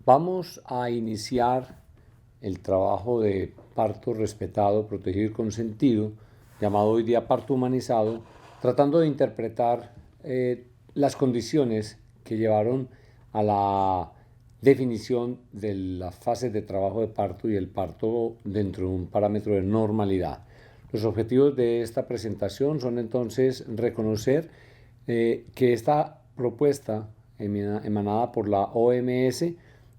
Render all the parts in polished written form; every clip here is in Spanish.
Vamos a iniciar el trabajo de parto respetado, protegido y consentido, llamado hoy día parto humanizado, tratando de interpretar las condiciones que llevaron a la definición de las fases de trabajo de parto y el parto dentro de un parámetro de normalidad. Los objetivos de esta presentación son entonces reconocer que esta propuesta emanada por la OMS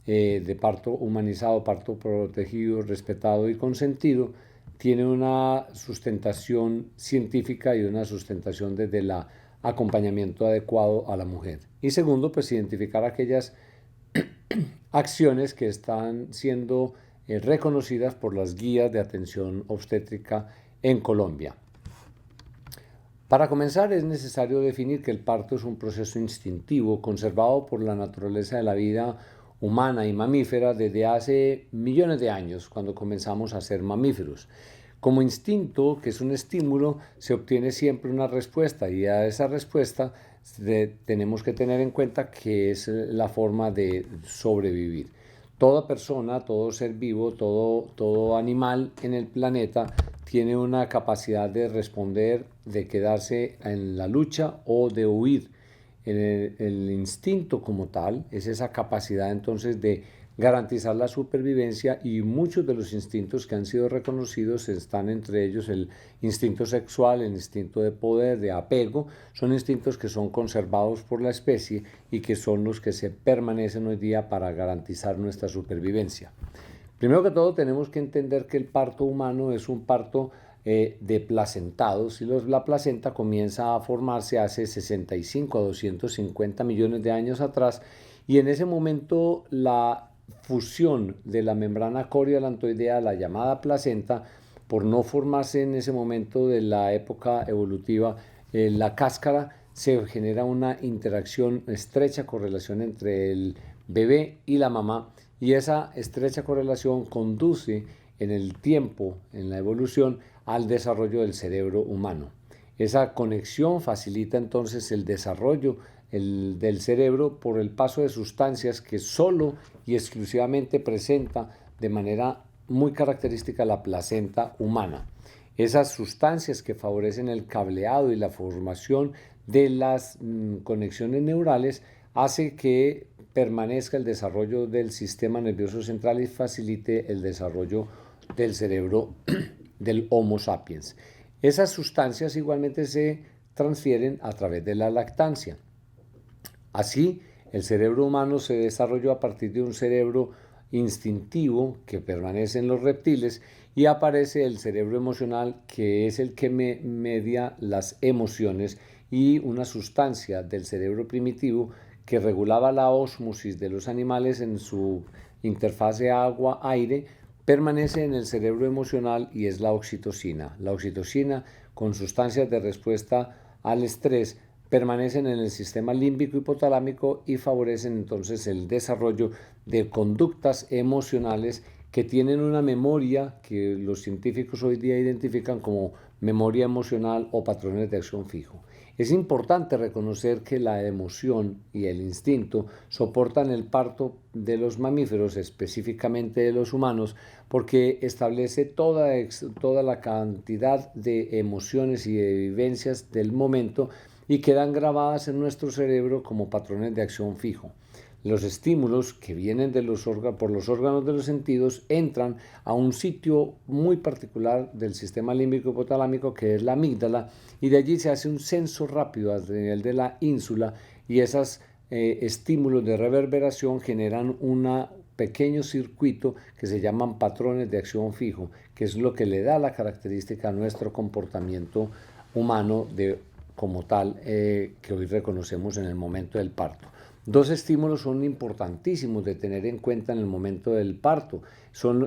de parto humanizado, parto protegido, respetado y consentido, tiene una sustentación científica y una sustentación desde el acompañamiento adecuado a la mujer. Y segundo, pues identificar aquellas acciones que están siendo reconocidas por las guías de atención obstétrica en Colombia. Para comenzar, es necesario definir que el parto es un proceso instintivo conservado por la naturaleza de la vida humana y mamífera desde hace millones de años, cuando comenzamos a ser mamíferos. Como instinto, que es un estímulo, se obtiene siempre una respuesta y a esa respuesta tenemos que tener en cuenta que es la forma de sobrevivir. Toda persona, todo ser vivo, todo animal en el planeta tiene una capacidad de responder, de quedarse en la lucha o de huir. El instinto como tal es esa capacidad entonces de garantizar la supervivencia, y muchos de los instintos que han sido reconocidos están entre ellos el instinto sexual, el instinto de poder, de apego. Son instintos que son conservados por la especie y que son los que se permanecen hoy día para garantizar nuestra supervivencia. Primero que todo, tenemos que entender que el parto humano es un parto de placentados, y la placenta comienza a formarse hace 65 a 250 millones de años atrás, y en ese momento la fusión de la membrana coriolantoidea, la llamada placenta, por no formarse en ese momento de la época evolutiva, la cáscara, se genera una interacción, estrecha correlación entre el bebé y la mamá, y esa estrecha correlación conduce en el tiempo, en la evolución, al desarrollo del cerebro humano. Esa conexión facilita entonces el desarrollo del cerebro por el paso de sustancias que solo y exclusivamente presenta de manera muy característica la placenta humana. Esas sustancias que favorecen el cableado y la formación de las conexiones neurales hace que permanezca el desarrollo del sistema nervioso central y facilite el desarrollo del cerebro del Homo sapiens. Esas sustancias igualmente se transfieren a través de la lactancia. Así, el cerebro humano se desarrolló a partir de un cerebro instintivo que permanece en los reptiles, y aparece el cerebro emocional, que es el que media las emociones, y una sustancia del cerebro primitivo que regulaba la ósmosis de los animales en su interfase agua-aire, permanece en el cerebro emocional, y es la oxitocina. La oxitocina, con sustancias de respuesta al estrés, permanecen en el sistema límbico hipotalámico y favorecen entonces el desarrollo de conductas emocionales que tienen una memoria que los científicos hoy día identifican como memoria emocional o patrones de acción fijo. Es importante reconocer que la emoción y el instinto soportan el parto de los mamíferos, específicamente de los humanos, porque establece toda la cantidad de emociones y de vivencias del momento, y quedan grabadas en nuestro cerebro como patrones de acción fijo. Los estímulos que vienen por los órganos de los sentidos entran a un sitio muy particular del sistema límbico hipotalámico, que es la amígdala, y de allí se hace un censo rápido a nivel de la ínsula, y esos estímulos de reverberación generan un pequeño circuito que se llaman patrones de acción fijo, que es lo que le da la característica a nuestro comportamiento humano como tal, que hoy reconocemos en el momento del parto. Dos estímulos son importantísimos de tener en cuenta en el momento del parto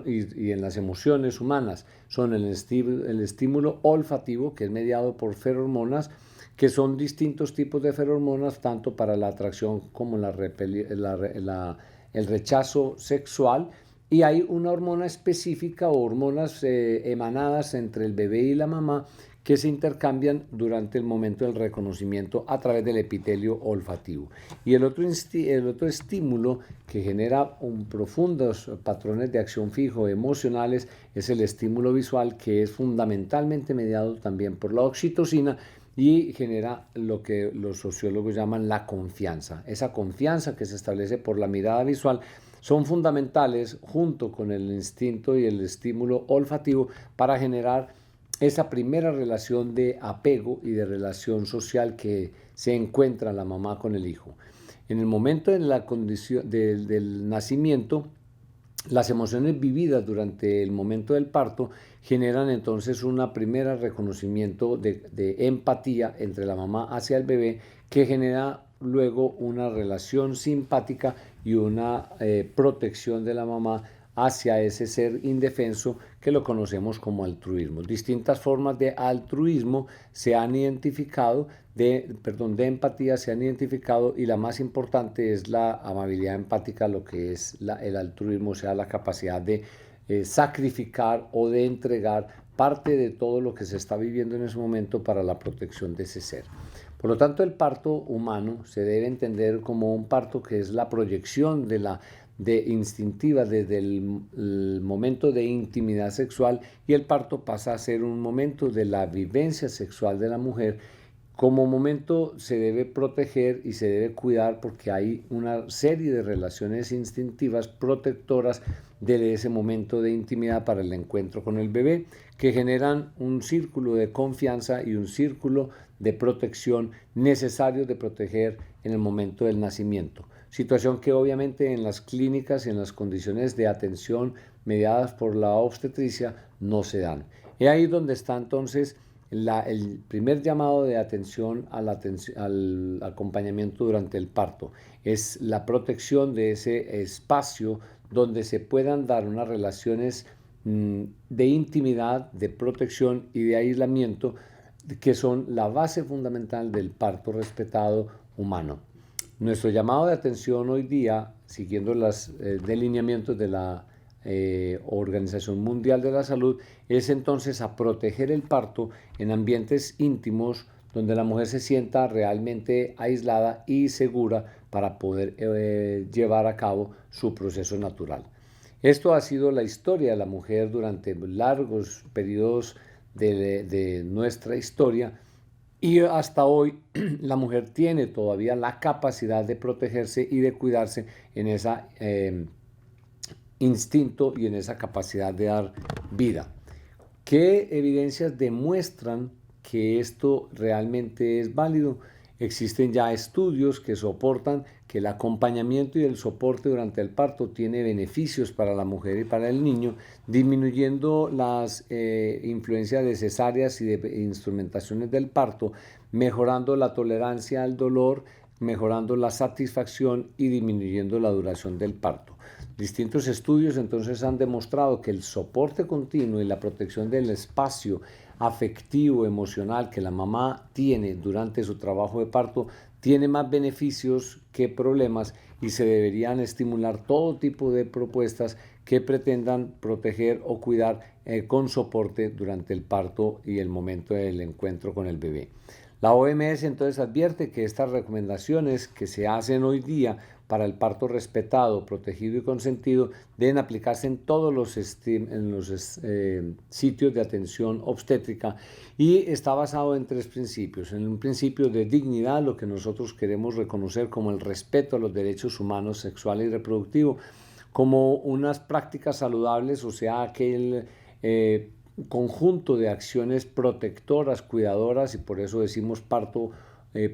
y en las emociones humanas. Son el estímulo olfativo, que es mediado por feromonas, que son distintos tipos de feromonas, tanto para la atracción como el rechazo sexual. Y hay una hormona específica o hormonas emanadas entre el bebé y la mamá, que se intercambian durante el momento del reconocimiento a través del epitelio olfativo. Y el otro estímulo que genera profundos patrones de acción fijo emocionales es el estímulo visual, que es fundamentalmente mediado también por la oxitocina y genera lo que los sociólogos llaman la confianza. Esa confianza que se establece por la mirada visual son fundamentales junto con el instinto y el estímulo olfativo para generar esa primera relación de apego y de relación social que se encuentra la mamá con el hijo. En el momento de la condición del nacimiento, las emociones vividas durante el momento del parto generan entonces un primer reconocimiento de empatía entre la mamá hacia el bebé, que genera luego una relación simpática y una protección de la mamá hacia ese ser indefenso que lo conocemos como altruismo. Distintas formas de altruismo se han identificado, de empatía se han identificado, y la más importante es la amabilidad empática, lo que es el altruismo, o sea, la capacidad de sacrificar o de entregar parte de todo lo que se está viviendo en ese momento para la protección de ese ser. Por lo tanto, el parto humano se debe entender como un parto que es la proyección de instintiva desde el momento de intimidad sexual, y el parto pasa a ser un momento de la vivencia sexual de la mujer. Como momento se debe proteger y se debe cuidar porque hay una serie de relaciones instintivas protectoras de ese momento de intimidad para el encuentro con el bebé, que generan un círculo de confianza y un círculo de protección necesario de proteger en el momento del nacimiento. Situación que obviamente en las clínicas y en las condiciones de atención mediadas por la obstetricia no se dan. Y ahí donde está entonces el primer llamado de atención al acompañamiento durante el parto. Es la protección de ese espacio donde se puedan dar unas relaciones de intimidad, de protección y de aislamiento, que son la base fundamental del parto respetado humano. Nuestro llamado de atención hoy día, siguiendo los delineamientos de la Organización Mundial de la Salud, es entonces a proteger el parto en ambientes íntimos donde la mujer se sienta realmente aislada y segura para poder llevar a cabo su proceso natural. Esto ha sido la historia de la mujer durante largos periodos de nuestra historia, y hasta hoy la mujer tiene todavía la capacidad de protegerse y de cuidarse en ese instinto y en esa capacidad de dar vida. ¿Qué evidencias demuestran que esto realmente es válido? Existen ya estudios que soportan que el acompañamiento y el soporte durante el parto tiene beneficios para la mujer y para el niño, disminuyendo las influencias de cesáreas y de instrumentaciones del parto, mejorando la tolerancia al dolor, mejorando la satisfacción y disminuyendo la duración del parto. Distintos estudios entonces han demostrado que el soporte continuo y la protección del espacio afectivo, emocional que la mamá tiene durante su trabajo de parto tiene más beneficios que problemas, y se deberían estimular todo tipo de propuestas que pretendan proteger o cuidar con soporte durante el parto y el momento del encuentro con el bebé. La OMS entonces advierte que estas recomendaciones que se hacen hoy día para el parto respetado, protegido y consentido deben aplicarse en todos los sitios de atención obstétrica, y está basado en 3 principios. En un principio de dignidad, lo que nosotros queremos reconocer como el respeto a los derechos humanos sexuales y reproductivos, como unas prácticas saludables, o sea, aquel conjunto de acciones protectoras, cuidadoras, y por eso decimos parto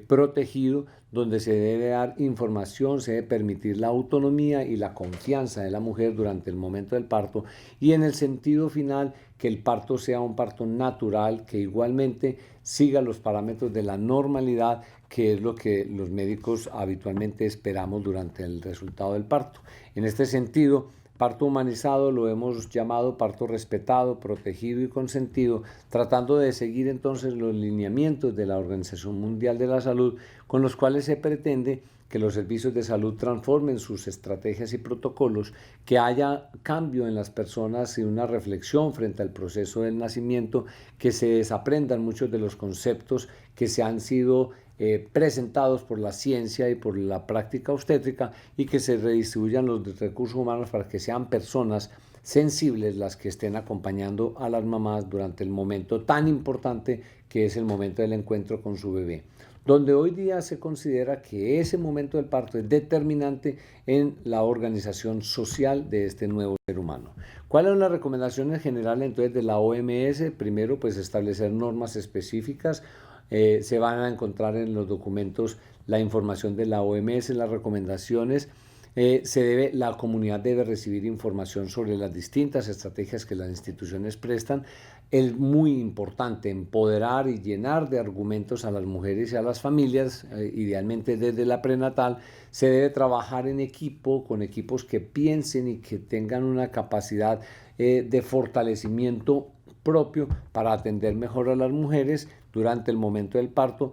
protegido, donde se debe dar información, se debe permitir la autonomía y la confianza de la mujer durante el momento del parto, y en el sentido final que el parto sea un parto natural, que igualmente siga los parámetros de la normalidad, que es lo que los médicos habitualmente esperamos durante el resultado del parto. En este sentido, parto humanizado lo hemos llamado parto respetado, protegido y consentido, tratando de seguir entonces los lineamientos de la Organización Mundial de la Salud, con los cuales se pretende que los servicios de salud transformen sus estrategias y protocolos, que haya cambio en las personas y una reflexión frente al proceso del nacimiento, que se desaprendan muchos de los conceptos que se han sido presentados por la ciencia y por la práctica obstétrica, y que se redistribuyan los recursos humanos para que sean personas sensibles las que estén acompañando a las mamás durante el momento tan importante que es el momento del encuentro con su bebé, donde hoy día se considera que ese momento del parto es determinante en la organización social de este nuevo ser humano. ¿Cuáles son las recomendaciones generales entonces de la OMS? Primero, pues establecer normas específicas. Se van a encontrar en los documentos la información de la OMS, las recomendaciones. La comunidad debe recibir información sobre las distintas estrategias que las instituciones prestan. Es muy importante empoderar y llenar de argumentos a las mujeres y a las familias, idealmente desde la prenatal. Se debe trabajar en equipo, con equipos que piensen y que tengan una capacidad de fortalecimiento propio para atender mejor a las mujeres durante el momento del parto.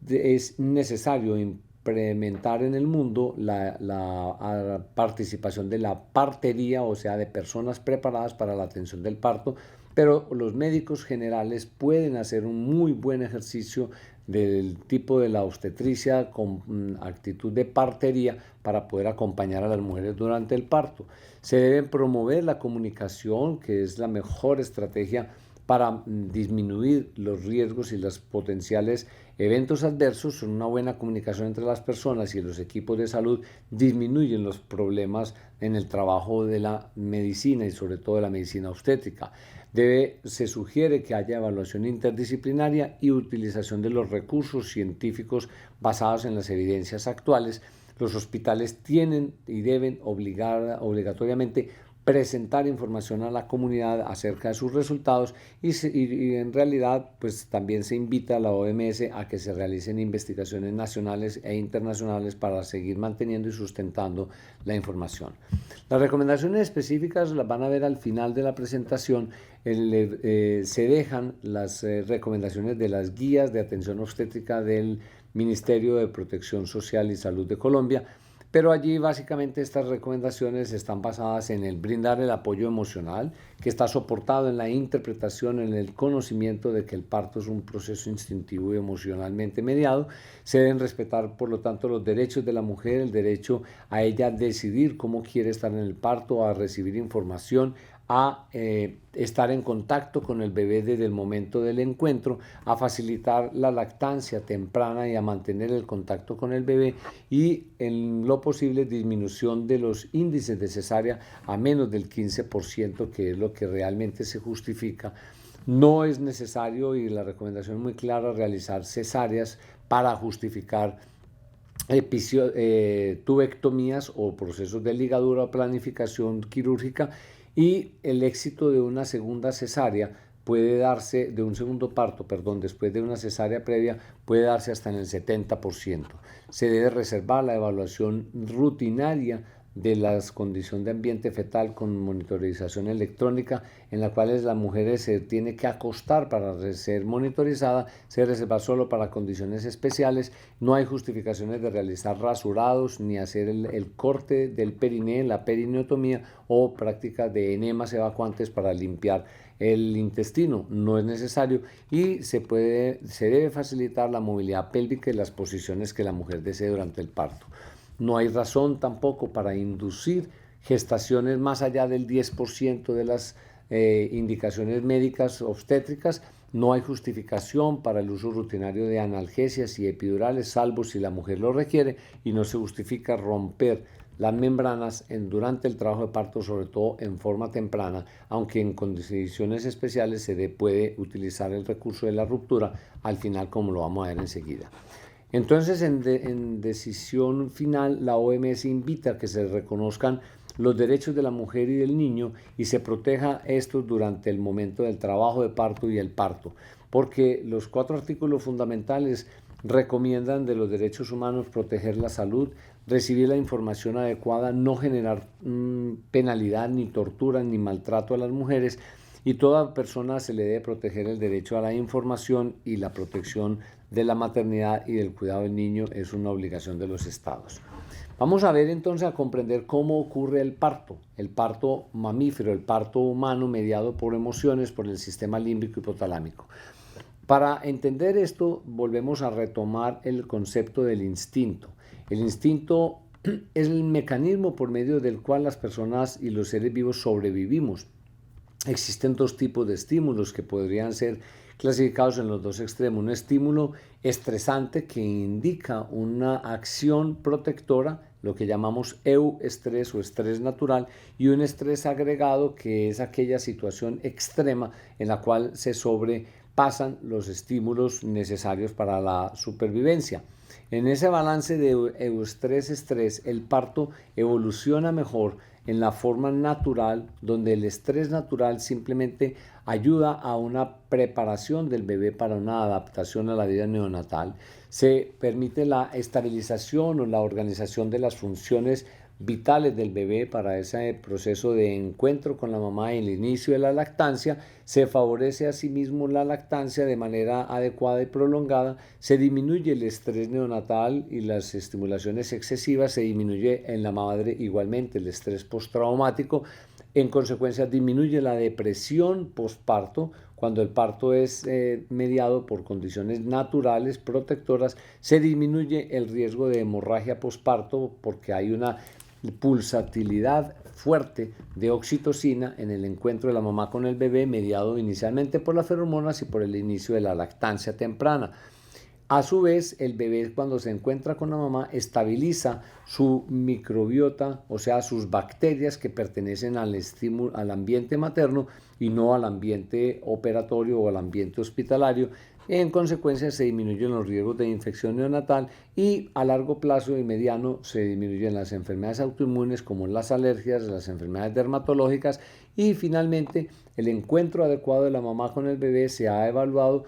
Es necesario implementar en el mundo la participación de la partería, o sea, de personas preparadas para la atención del parto, pero los médicos generales pueden hacer un muy buen ejercicio del tipo de la obstetricia con actitud de partería para poder acompañar a las mujeres durante el parto. Se debe promover la comunicación, que es la mejor estrategia para disminuir los riesgos y los potenciales eventos adversos. Una buena comunicación entre las personas y los equipos de salud disminuyen los problemas en el trabajo de la medicina y sobre todo de la medicina obstétrica. Se sugiere que haya evaluación interdisciplinaria y utilización de los recursos científicos basados en las evidencias actuales. Los hospitales tienen y deben obligatoriamente presentar información a la comunidad acerca de sus resultados y en realidad pues también se invita a la OMS a que se realicen investigaciones nacionales e internacionales para seguir manteniendo y sustentando la información. Las recomendaciones específicas las van a ver al final de la presentación. Se dejan las recomendaciones de las guías de atención obstétrica del Ministerio de Protección Social y Salud de Colombia, pero allí básicamente estas recomendaciones están basadas en el brindar el apoyo emocional, que está soportado en la interpretación, en el conocimiento de que el parto es un proceso instintivo y emocionalmente mediado. Se deben respetar, por lo tanto, los derechos de la mujer, el derecho a ella decidir cómo quiere estar en el parto, a recibir información, a estar en contacto con el bebé desde el momento del encuentro, a facilitar la lactancia temprana y a mantener el contacto con el bebé, y en lo posible disminución de los índices de cesárea a menos del 15%, que es lo que realmente se justifica. No es necesario, y la recomendación es muy clara, realizar cesáreas para justificar tubectomías o procesos de ligadura o planificación quirúrgica, y el éxito de una segunda cesárea puede darse, de un segundo parto, perdón, después de una cesárea previa, puede darse hasta en el 70%. Se debe reservar la evaluación rutinaria de la condición de ambiente fetal con monitorización electrónica, en la cual la mujer se tiene que acostar para ser monitorizada. Se reserva solo para condiciones especiales. No hay justificaciones de realizar rasurados ni hacer el corte del periné, la perineotomía, o prácticas de enemas evacuantes para limpiar el intestino. No es necesario, y se debe facilitar la movilidad pélvica y las posiciones que la mujer desee durante el parto. No hay razón tampoco para inducir gestaciones más allá del 10% de las indicaciones médicas obstétricas. No hay justificación para el uso rutinario de analgesias y epidurales, salvo si la mujer lo requiere, y no se justifica romper las membranas durante el trabajo de parto, sobre todo en forma temprana, aunque en condiciones especiales se puede utilizar el recurso de la ruptura al final, como lo vamos a ver enseguida. Entonces, en decisión final, la OMS invita a que se reconozcan los derechos de la mujer y del niño y se proteja estos durante el momento del trabajo de parto y el parto, porque los 4 artículos fundamentales recomiendan de los derechos humanos proteger la salud, recibir la información adecuada, no generar penalidad, ni tortura, ni maltrato a las mujeres, y toda persona se le debe proteger el derecho a la información, y la protección de la maternidad y del cuidado del niño es una obligación de los estados. Vamos a ver entonces a comprender cómo ocurre el parto mamífero, el parto humano mediado por emociones, por el sistema límbico hipotalámico. Para entender esto, volvemos a retomar el concepto del instinto. El instinto es el mecanismo por medio del cual las personas y los seres vivos sobrevivimos. Existen dos tipos de estímulos que podrían ser clasificados en los dos extremos. Un estímulo estresante que indica una acción protectora, lo que llamamos euestrés o estrés natural, y un estrés agregado, que es aquella situación extrema en la cual se sobrepasan los estímulos necesarios para la supervivencia. En ese balance de euestrés-estrés, el parto evoluciona mejor en la forma natural, donde el estrés natural simplemente ayuda a una preparación del bebé para una adaptación a la vida neonatal. Se permite la estabilización o la organización de las funciones vitales del bebé para ese proceso de encuentro con la mamá y el inicio de la lactancia. Se favorece asimismo la lactancia de manera adecuada y prolongada, se disminuye el estrés neonatal y las estimulaciones excesivas, se disminuye en la madre igualmente el estrés postraumático, en consecuencia disminuye la depresión postparto. Cuando el parto es mediado por condiciones naturales, protectoras, se disminuye el riesgo de hemorragia postparto porque hay una pulsatilidad fuerte de oxitocina en el encuentro de la mamá con el bebé, mediado inicialmente por las feromonas y por el inicio de la lactancia temprana. A su vez, el bebé, cuando se encuentra con la mamá, estabiliza su microbiota, o sea, sus bacterias que pertenecen al ambiente materno y no al ambiente operatorio o al ambiente hospitalario. En consecuencia, se disminuyen los riesgos de infección neonatal y a largo plazo y mediano se disminuyen las enfermedades autoinmunes como las alergias, las enfermedades dermatológicas, y finalmente el encuentro adecuado de la mamá con el bebé se ha evaluado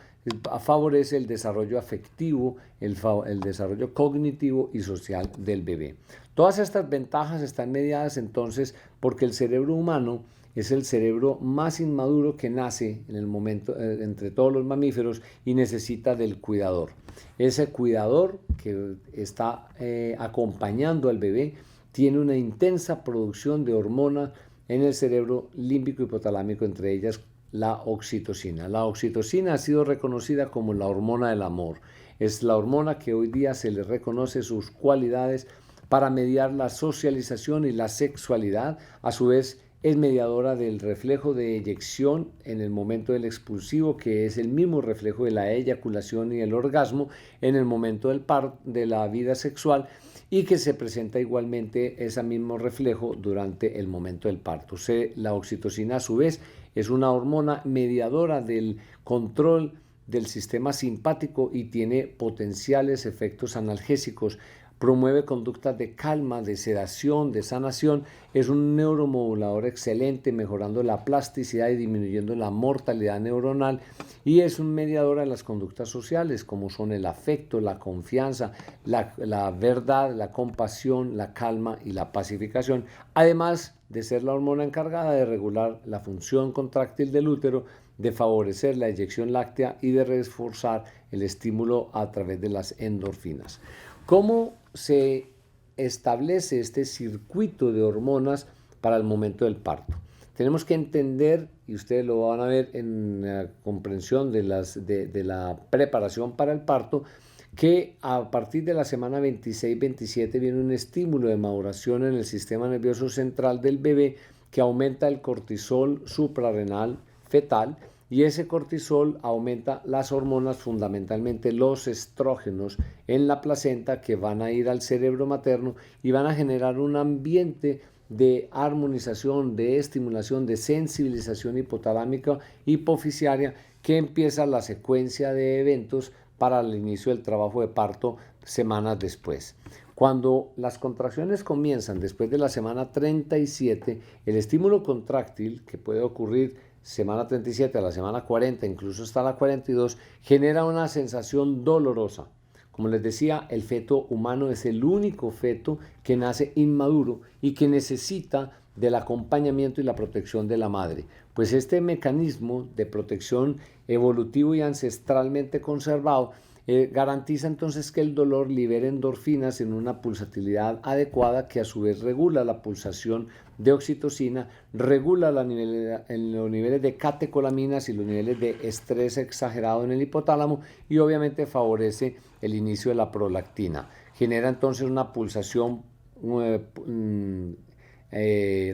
favorece el desarrollo afectivo, el desarrollo cognitivo y social del bebé. Todas estas ventajas están mediadas entonces porque el cerebro humano es el cerebro más inmaduro que nace en el momento entre todos los mamíferos y necesita del cuidador. Ese cuidador que está acompañando al bebé tiene una intensa producción de hormonas en el cerebro límbico hipotalámico, entre ellas la oxitocina. La oxitocina ha sido reconocida como la hormona del amor. Es la hormona que hoy día se le reconoce sus cualidades para mediar la socialización y la sexualidad. A su vez, es mediadora del reflejo de eyección en el momento del expulsivo, que es el mismo reflejo de la eyaculación y el orgasmo en el momento de la vida sexual, y que se presenta igualmente ese mismo reflejo durante el momento del parto. La oxitocina, a su vez, es una hormona mediadora del control del sistema simpático y tiene potenciales efectos analgésicos. Promueve conductas de calma, de sedación, de sanación. Es un neuromodulador excelente, mejorando la plasticidad y disminuyendo la mortalidad neuronal. Y es un mediador de las conductas sociales, como son el afecto, la confianza, la verdad, la compasión, la calma y la pacificación. Además de ser la hormona encargada de regular la función contráctil del útero, de favorecer la eyección láctea y de reforzar el estímulo a través de las endorfinas. ¿Cómo se establece este circuito de hormonas para el momento del parto? Tenemos que entender, y ustedes lo van a ver en la comprensión de la preparación para el parto, que a partir de la semana 26-27 viene un estímulo de maduración en el sistema nervioso central del bebé que aumenta el cortisol suprarrenal fetal, y ese cortisol aumenta las hormonas, fundamentalmente los estrógenos, en la placenta, que van a ir al cerebro materno y van a generar un ambiente de armonización, de estimulación, de sensibilización hipotalámica hipofisiaria, que empieza la secuencia de eventos para el inicio del trabajo de parto semanas después. Cuando las contracciones comienzan después de la semana 37, el estímulo contráctil, que puede ocurrir semana 37 a la semana 40, incluso hasta la 42, genera una sensación dolorosa. Como les decía, el feto humano es el único feto que nace inmaduro y que necesita del acompañamiento y la protección de la madre. Pues este mecanismo de protección evolutivo y ancestralmente conservado Garantiza entonces que el dolor libere endorfinas en una pulsatilidad adecuada que a su vez regula la pulsación de oxitocina, regula los niveles de catecolaminas y los niveles de estrés exagerado en el hipotálamo y obviamente favorece el inicio de la prolactina. Genera entonces una pulsación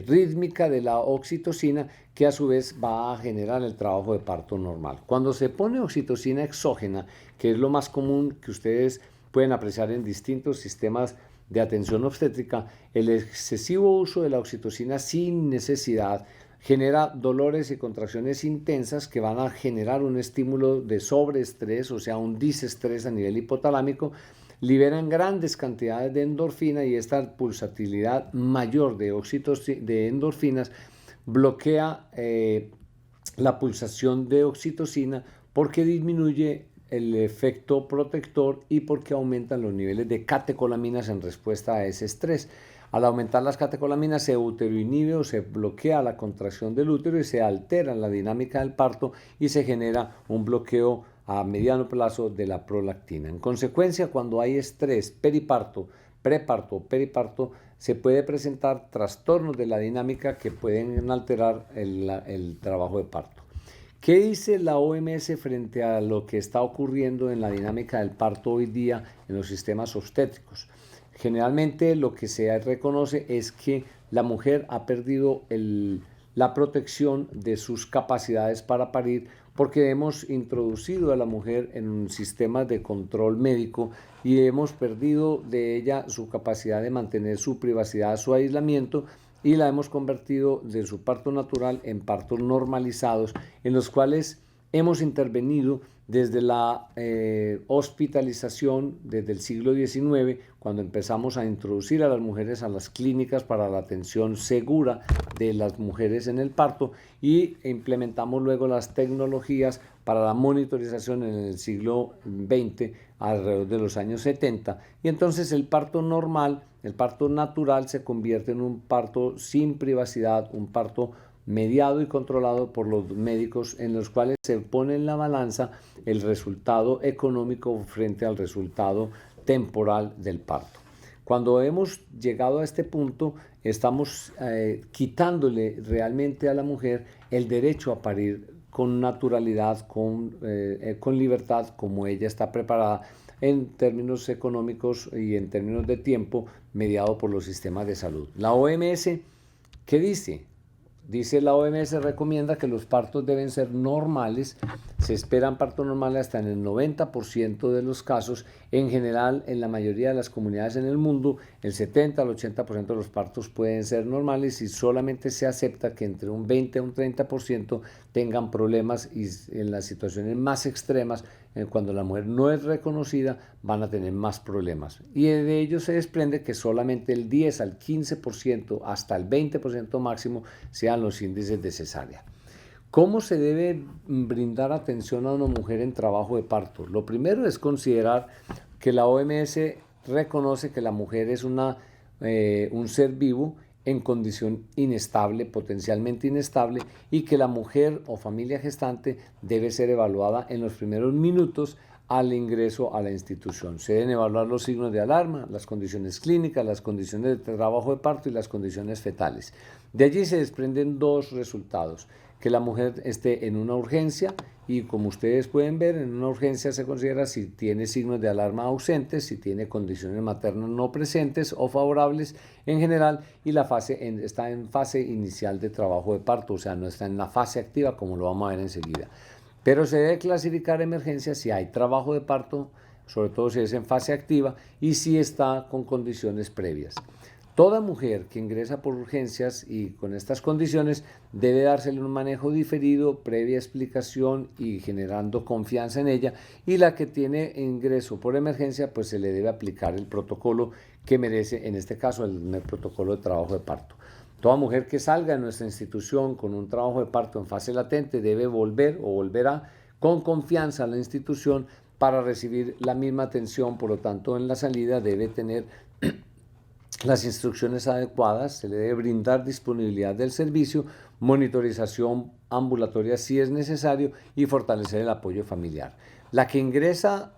rítmica de la oxitocina que a su vez va a generar el trabajo de parto normal. Cuando se pone oxitocina exógena, que es lo más común que ustedes pueden apreciar en distintos sistemas de atención obstétrica, el excesivo uso de la oxitocina sin necesidad genera dolores y contracciones intensas que van a generar un estímulo de sobreestrés, o sea, un disestrés a nivel hipotalámico, liberan grandes cantidades de endorfina y esta pulsatilidad mayor de endorfinas bloquea la pulsación de oxitocina porque disminuye el efecto protector y porque aumentan los niveles de catecolaminas en respuesta a ese estrés. Al aumentar las catecolaminas se uteroinhibe o se bloquea la contracción del útero y se altera la dinámica del parto y se genera un bloqueo a mediano plazo de la prolactina. En consecuencia, cuando hay estrés periparto, preparto o periparto, se puede presentar trastornos de la dinámica que pueden alterar el trabajo de parto. ¿Qué dice la OMS frente a lo que está ocurriendo en la dinámica del parto hoy día en los sistemas obstétricos? Generalmente lo que se reconoce es que la mujer ha perdido la protección de sus capacidades para parir porque hemos introducido a la mujer en sistemas de control médico y hemos perdido de ella su capacidad de mantener su privacidad, su aislamiento, y la hemos convertido de su parto natural en partos normalizados, en los cuales hemos intervenido desde la hospitalización desde el siglo XIX, cuando empezamos a introducir a las mujeres a las clínicas para la atención segura de las mujeres en el parto, y implementamos luego las tecnologías para la monitorización en el siglo XX, alrededor de los años 70, y entonces el parto normal, el parto natural, se convierte en un parto sin privacidad, un parto mediado y controlado por los médicos, en los cuales se pone en la balanza el resultado económico frente al resultado temporal del parto. Cuando hemos llegado a este punto, estamos quitándole realmente a la mujer el derecho a parir con naturalidad, con libertad, como ella está preparada en términos económicos y en términos de tiempo, mediado por los sistemas de salud. La OMS, ¿qué dice? Dice la OMS recomienda que los partos deben ser normales, se esperan partos normales hasta en el 90% de los casos. En general, en la mayoría de las comunidades en el mundo, el 70 al 80% de los partos pueden ser normales y solamente se acepta que entre un 20 a un 30% tengan problemas, y en las situaciones más extremas, cuando la mujer no es reconocida, van a tener más problemas. Y de ello se desprende que solamente el 10 al 15% hasta el 20% máximo sean los índices de cesárea. ¿Cómo se debe brindar atención a una mujer en trabajo de parto? Lo primero es considerar que la OMS reconoce que la mujer es un ser vivo en condición inestable, potencialmente inestable, y que la mujer o familia gestante debe ser evaluada en los primeros minutos al ingreso a la institución. Se deben evaluar los signos de alarma, las condiciones clínicas, las condiciones de trabajo de parto y las condiciones fetales. De allí se desprenden dos resultados: que la mujer esté en una urgencia, y como ustedes pueden ver, en una urgencia se considera si tiene signos de alarma ausentes, si tiene condiciones maternas no presentes o favorables en general, y está en fase inicial de trabajo de parto, o sea, no está en la fase activa, como lo vamos a ver enseguida. Pero se debe clasificar emergencia si hay trabajo de parto, sobre todo si es en fase activa, y si está con condiciones previas. Toda mujer que ingresa por urgencias y con estas condiciones debe dársele un manejo diferido, previa explicación y generando confianza en ella, y la que tiene ingreso por emergencia, pues se le debe aplicar el protocolo que merece, en este caso el protocolo de trabajo de parto. Toda mujer que salga de nuestra institución con un trabajo de parto en fase latente debe volverá con confianza a la institución para recibir la misma atención. Por lo tanto, en la salida debe tener las instrucciones adecuadas, se le debe brindar disponibilidad del servicio, monitorización ambulatoria si es necesario, y fortalecer el apoyo familiar. La que ingresa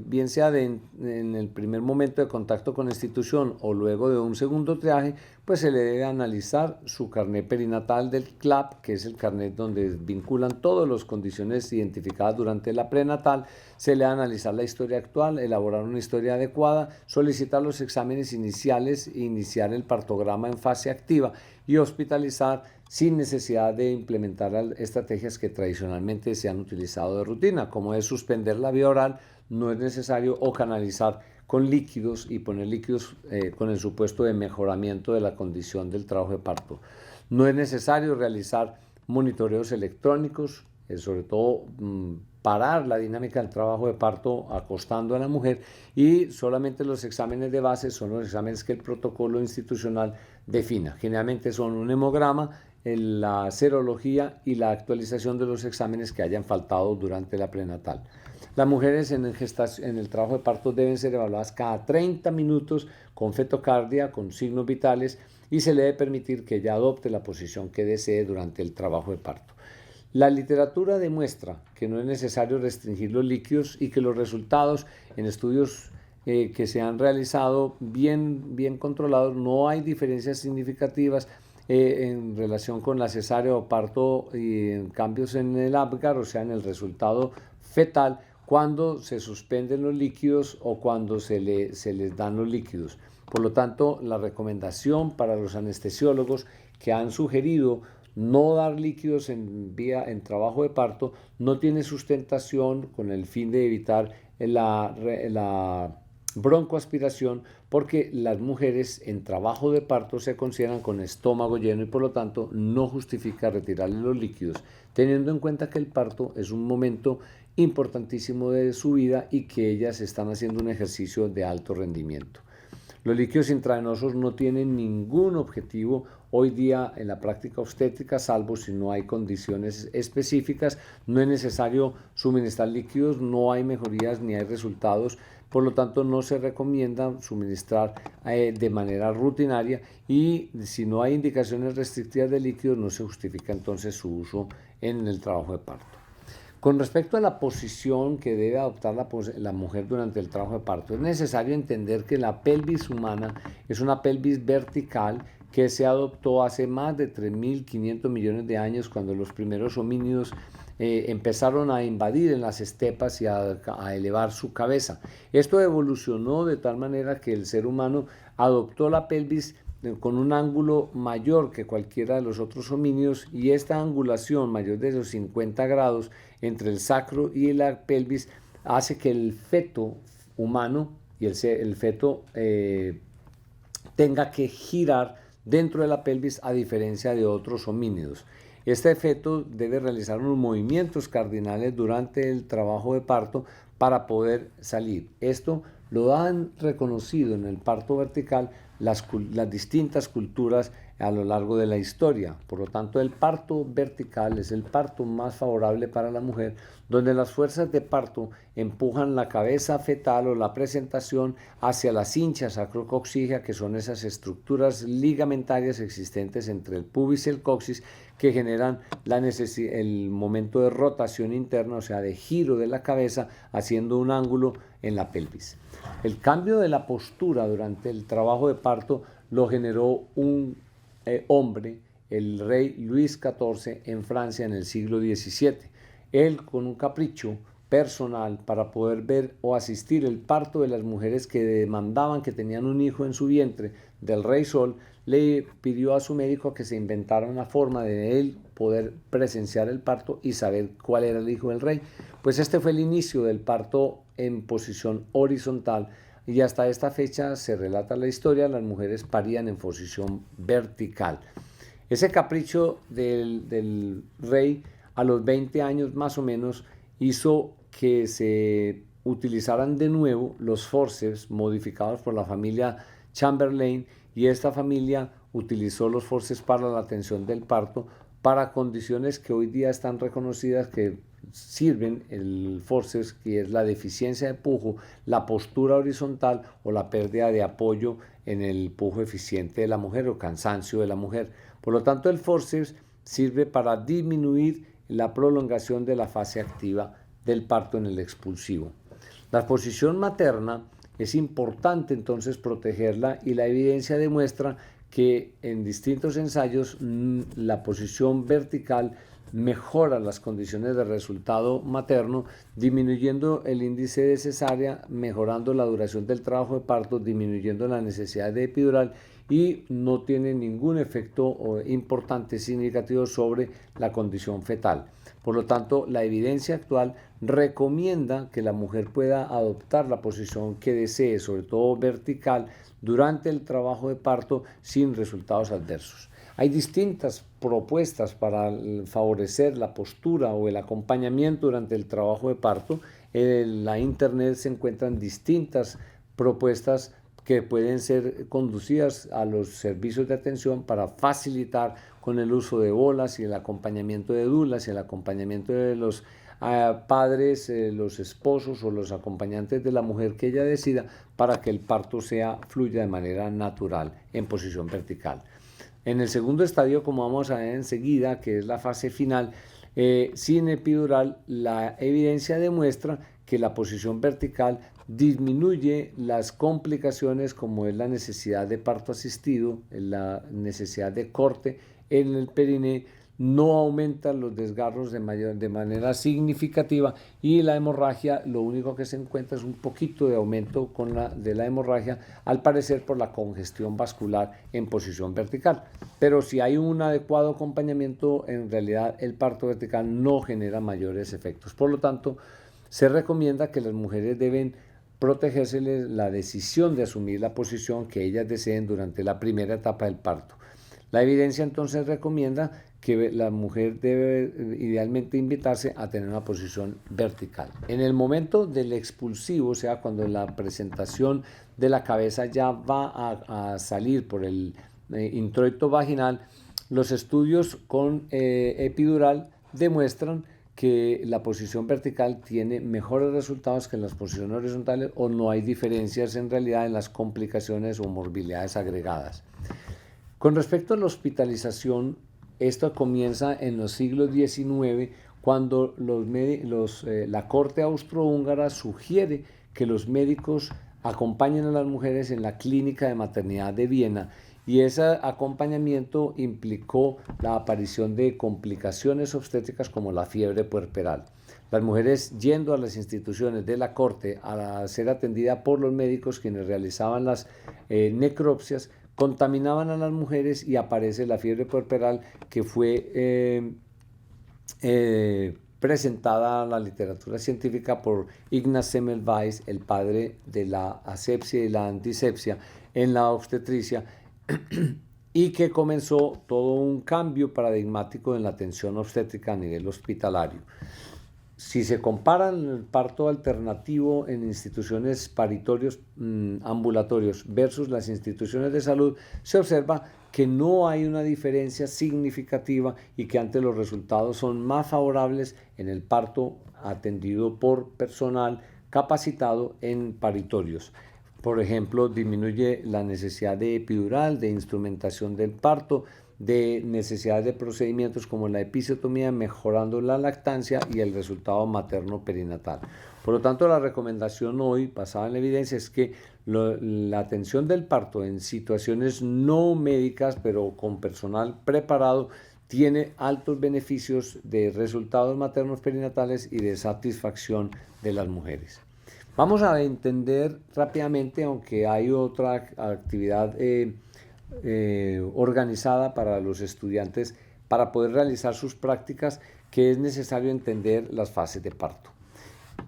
bien sea en el primer momento de contacto con la institución o luego de un segundo triaje, pues se le debe analizar su carnet perinatal del CLAP, que es el carnet donde vinculan todas las condiciones identificadas durante la prenatal. Se le debe analizar la historia actual, elaborar una historia adecuada, solicitar los exámenes iniciales, iniciar el partograma en fase activa y hospitalizar sin necesidad de implementar estrategias que tradicionalmente se han utilizado de rutina, como es suspender la vía oral, no es necesario, o canalizar con líquidos y poner líquidos con el supuesto de mejoramiento de la condición del trabajo de parto. No es necesario realizar monitoreos electrónicos, sobre todo parar la dinámica del trabajo de parto acostando a la mujer, y solamente los exámenes de base son los exámenes que el protocolo institucional defina. Generalmente son un hemograma, la serología y la actualización de los exámenes que hayan faltado durante la prenatal. Las mujeres en el trabajo de parto deben ser evaluadas cada 30 minutos con fetocardia, con signos vitales, y se le debe permitir que ella adopte la posición que desee durante el trabajo de parto. La literatura demuestra que no es necesario restringir los líquidos y que los resultados en estudios que se han realizado bien controlados, no hay diferencias significativas en relación con la cesárea o parto y en cambios en el Apgar, o sea, en el resultado fetal, cuando se suspenden los líquidos o cuando se les dan los líquidos. Por lo tanto, la recomendación para los anestesiólogos que han sugerido no dar líquidos en trabajo de parto no tiene sustentación, con el fin de evitar la broncoaspiración, porque las mujeres en trabajo de parto se consideran con estómago lleno y por lo tanto no justifica retirarle los líquidos, teniendo en cuenta que el parto es un momento importantísimo de su vida y que ellas están haciendo un ejercicio de alto rendimiento. Los líquidos intravenosos no tienen ningún objetivo hoy día en la práctica obstétrica, salvo si no hay condiciones específicas. No es necesario suministrar líquidos, no hay mejorías ni hay resultados, por lo tanto no se recomienda suministrar de manera rutinaria, y si no hay indicaciones restrictivas de líquidos no se justifica entonces su uso en el trabajo de parto. Con respecto a la posición que debe adoptar la mujer durante el trabajo de parto, es necesario entender que la pelvis humana es una pelvis vertical que se adoptó hace más de 3.500 millones de años, cuando los primeros homínidos empezaron a invadir en las estepas y a elevar su cabeza. Esto evolucionó de tal manera que el ser humano adoptó la pelvis con un ángulo mayor que cualquiera de los otros homínidos, y esta angulación mayor de los 50 grados entre el sacro y la pelvis hace que el feto humano y el feto tenga que girar dentro de la pelvis, a diferencia de otros homínidos. Este feto debe realizar unos movimientos cardinales durante el trabajo de parto para poder salir. Esto lo han reconocido en el parto vertical las distintas culturas a lo largo de la historia. Por lo tanto, el parto vertical es el parto más favorable para la mujer, donde las fuerzas de parto empujan la cabeza fetal o la presentación hacia la cincha sacrococcígea, que son esas estructuras ligamentarias existentes entre el pubis y el coxis, que generan el momento de rotación interna, o sea, de giro de la cabeza, haciendo un ángulo en la pelvis. El cambio de la postura durante el trabajo de parto lo generó un hombre, el rey Luis XIV, en Francia en el siglo XVII. Él, con un capricho personal para poder ver o asistir el parto de las mujeres que demandaban que tenían un hijo en su vientre del rey Sol, le pidió a su médico que se inventara una forma de él poder presenciar el parto y saber cuál era el hijo del rey. Pues este fue el inicio del parto en posición horizontal, y hasta esta fecha se relata la historia, las mujeres parían en posición vertical. Ese capricho del rey, a los 20 años más o menos, hizo que se utilizaran de nuevo los forceps modificados por la familia Chamberlain, y esta familia utilizó los forceps para la atención del parto para condiciones que hoy día están reconocidas que sirven el forceps, que es la deficiencia de pujo, la postura horizontal o la pérdida de apoyo en el pujo eficiente de la mujer o cansancio de la mujer. Por lo tanto, el forceps sirve para disminuir la prolongación de la fase activa del parto en el expulsivo. La posición materna es importante entonces protegerla y la evidencia demuestra que en distintos ensayos la posición vertical mejora las condiciones de resultado materno, disminuyendo el índice de cesárea, mejorando la duración del trabajo de parto, disminuyendo la necesidad de epidural y no tiene ningún efecto importante, significativo sobre la condición fetal. Por lo tanto, la evidencia actual recomienda que la mujer pueda adoptar la posición que desee, sobre todo vertical, durante el trabajo de parto sin resultados adversos. Hay distintas propuestas para favorecer la postura o el acompañamiento durante el trabajo de parto. En la internet se encuentran distintas propuestas que pueden ser conducidas a los servicios de atención para facilitar con el uso de bolas y el acompañamiento de dulas y el acompañamiento de los padres, los esposos o los acompañantes de la mujer que ella decida para que el parto fluya de manera natural en posición vertical. En el segundo estadio, como vamos a ver enseguida, que es la fase final, sin epidural, la evidencia demuestra que la posición vertical disminuye las complicaciones como es la necesidad de parto asistido, la necesidad de corte en el periné, no aumenta los desgarros de manera significativa y la hemorragia, lo único que se encuentra es un poquito de aumento de la hemorragia, al parecer por la congestión vascular en posición vertical. Pero si hay un adecuado acompañamiento, en realidad el parto vertical no genera mayores efectos. Por lo tanto, se recomienda que las mujeres deben protegerse la decisión de asumir la posición que ellas deseen durante la primera etapa del parto. La evidencia entonces recomienda que la mujer debe idealmente invitarse a tener una posición vertical. En el momento del expulsivo, o sea, cuando la presentación de la cabeza ya va a salir por el introito vaginal, los estudios con epidural demuestran que la posición vertical tiene mejores resultados que en las posiciones horizontales o no hay diferencias en realidad en las complicaciones o morbilidades agregadas. Con respecto a la hospitalización, esto comienza en los siglos XIX, cuando la corte austrohúngara sugiere que los médicos acompañen a las mujeres en la clínica de maternidad de Viena, y ese acompañamiento implicó la aparición de complicaciones obstétricas como la fiebre puerperal. Las mujeres yendo a las instituciones de la corte a ser atendida por los médicos quienes realizaban las necropsias, contaminaban a las mujeres y aparece la fiebre puerperal que fue presentada a la literatura científica por Ignaz Semmelweis, el padre de la asepsia y la antisepsia en la obstetricia, y que comenzó todo un cambio paradigmático en la atención obstétrica a nivel hospitalario. Si se comparan el parto alternativo en instituciones paritorios ambulatorios versus las instituciones de salud, se observa que no hay una diferencia significativa y que antes los resultados son más favorables en el parto atendido por personal capacitado en paritorios. Por ejemplo, disminuye la necesidad de epidural, de instrumentación del parto, de necesidad de procedimientos como la episiotomía, mejorando la lactancia y el resultado materno-perinatal. Por lo tanto, la recomendación hoy, basada en la evidencia, es que la atención del parto en situaciones no médicas, pero con personal preparado, tiene altos beneficios de resultados maternos perinatales y de satisfacción de las mujeres. Vamos a entender rápidamente, aunque hay otra actividad organizada para los estudiantes para poder realizar sus prácticas, que es necesario entender las fases de parto.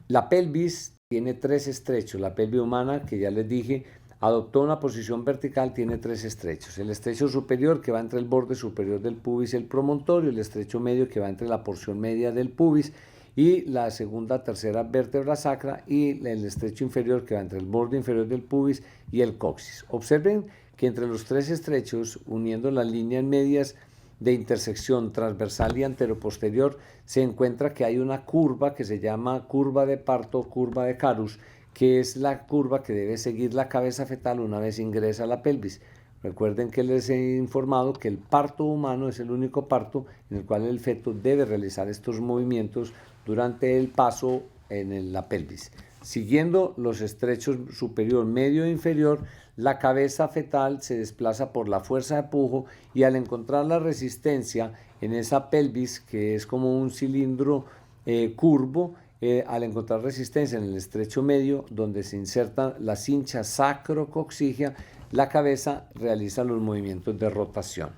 La pelvis tiene 3 estrechos. La pelvis humana, que ya les dije, adoptó una posición vertical, tiene 3 estrechos. El estrecho superior, que va entre el borde superior del pubis y el promontorio, el estrecho medio, que va entre la porción media del pubis y la segunda, tercera vértebra sacra, y el estrecho inferior, que va entre el borde inferior del pubis y el coxis. Observen que entre los 3 estrechos, uniendo las líneas medias de intersección transversal y anteroposterior, se encuentra que hay una curva que se llama curva de parto, curva de Carus, que es la curva que debe seguir la cabeza fetal una vez ingresa a la pelvis. Recuerden que les he informado que el parto humano es el único parto en el cual el feto debe realizar estos movimientos durante el paso en la pelvis. Siguiendo los estrechos superior, medio e inferior, la cabeza fetal se desplaza por la fuerza de pujo y al encontrar la resistencia en esa pelvis, que es como un cilindro curvo, al encontrar resistencia en el estrecho medio, donde se inserta la cincha sacrococcígea, la cabeza realiza los movimientos de rotación.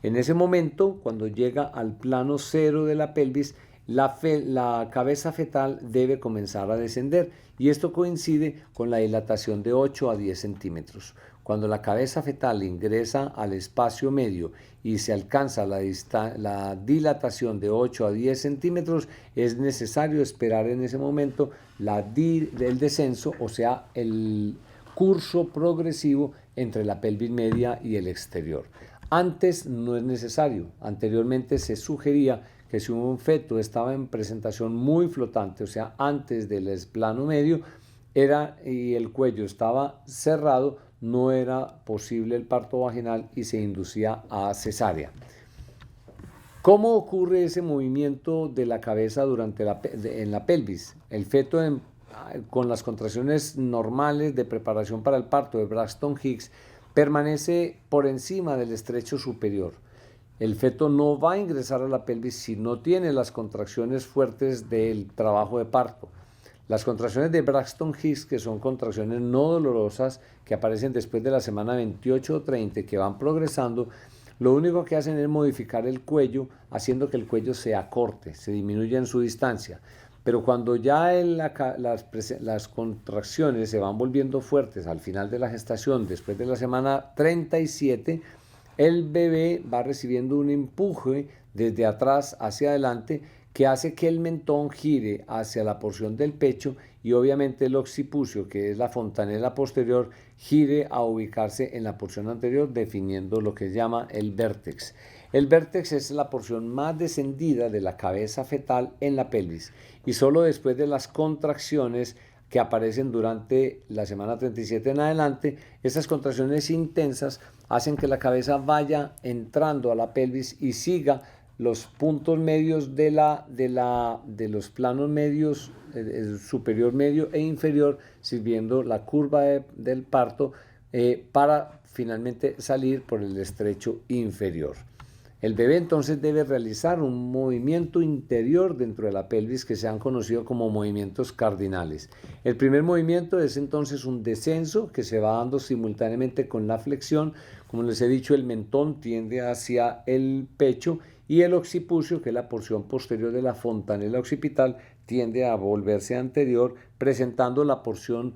En ese momento, cuando llega al plano cero de la pelvis, la cabeza fetal debe comenzar a descender y esto coincide con la dilatación de 8 a 10 centímetros. Cuando la cabeza fetal ingresa al espacio medio y se alcanza la dilatación de 8 a 10 centímetros, es necesario esperar en ese momento el descenso, o sea, el curso progresivo entre la pelvis media y el exterior. Antes no es necesario. Anteriormente se sugería que si un feto estaba en presentación muy flotante, o sea, antes del plano medio, y el cuello estaba cerrado, no era posible el parto vaginal y se inducía a cesárea. ¿Cómo ocurre ese movimiento de la cabeza en la pelvis? El feto con las contracciones normales de preparación para el parto de Braxton Hicks permanece por encima del estrecho superior. El feto no va a ingresar a la pelvis si no tiene las contracciones fuertes del trabajo de parto. Las contracciones de Braxton Hicks, que son contracciones no dolorosas, que aparecen después de la semana 28 o 30, que van progresando, lo único que hacen es modificar el cuello, haciendo que el cuello se acorte, se disminuya en su distancia. Pero cuando ya las contracciones se van volviendo fuertes al final de la gestación, después de la semana 37, el bebé va recibiendo un empuje desde atrás hacia adelante que hace que el mentón gire hacia la porción del pecho y obviamente el occipucio, que es la fontanela posterior, gire a ubicarse en la porción anterior, definiendo lo que se llama el vértex. El vértex es la porción más descendida de la cabeza fetal en la pelvis y solo después de las contracciones que aparecen durante la semana 37 en adelante, esas contracciones intensas hacen que la cabeza vaya entrando a la pelvis y siga los puntos medios de los planos medios, superior, medio e inferior, sirviendo la curva del parto para finalmente salir por el estrecho inferior. El bebé entonces debe realizar un movimiento interior dentro de la pelvis que se han conocido como movimientos cardinales. El primer movimiento es entonces un descenso que se va dando simultáneamente con la flexión. Como les he dicho, el mentón tiende hacia el pecho y el occipucio, que es la porción posterior de la fontanela occipital, tiende a volverse anterior, presentando la porción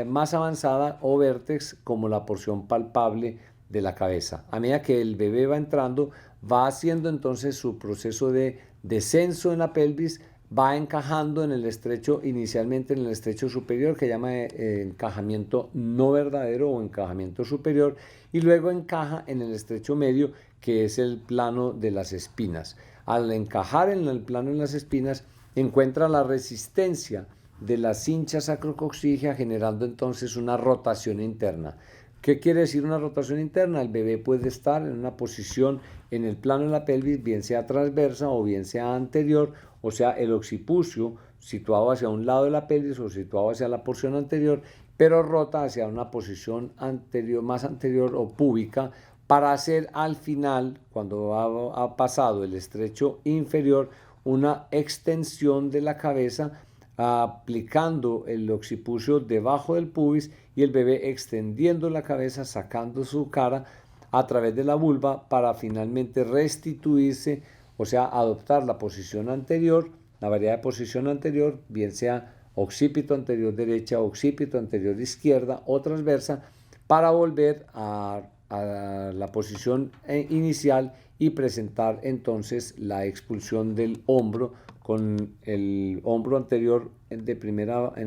más avanzada o vértex como la porción palpable de la cabeza. A medida que el bebé va entrando, va haciendo entonces su proceso de descenso en la pelvis, va encajando en el estrecho, inicialmente en el estrecho superior, que llama encajamiento no verdadero o encajamiento superior, y luego encaja en el estrecho medio, que es el plano de las espinas. Al encajar en el plano de las espinas, encuentra la resistencia de la cincha sacrococcígea, generando entonces una rotación interna. ¿Qué quiere decir una rotación interna? El bebé puede estar en una posición en el plano de la pelvis, bien sea transversa o bien sea anterior, o sea, el occipucio situado hacia un lado de la pelvis o situado hacia la porción anterior, pero rota hacia una posición anterior, más anterior o púbica, para hacer al final, cuando ha pasado el estrecho inferior, una extensión de la cabeza, aplicando el occipucio debajo del pubis y el bebé extendiendo la cabeza, sacando su cara a través de la vulva para finalmente restituirse, o sea, adoptar la posición anterior, la variedad de posición anterior, bien sea occipito anterior derecha, occipito anterior izquierda o transversa, para volver a la posición inicial y presentar entonces la expulsión del hombro, con el hombro anterior en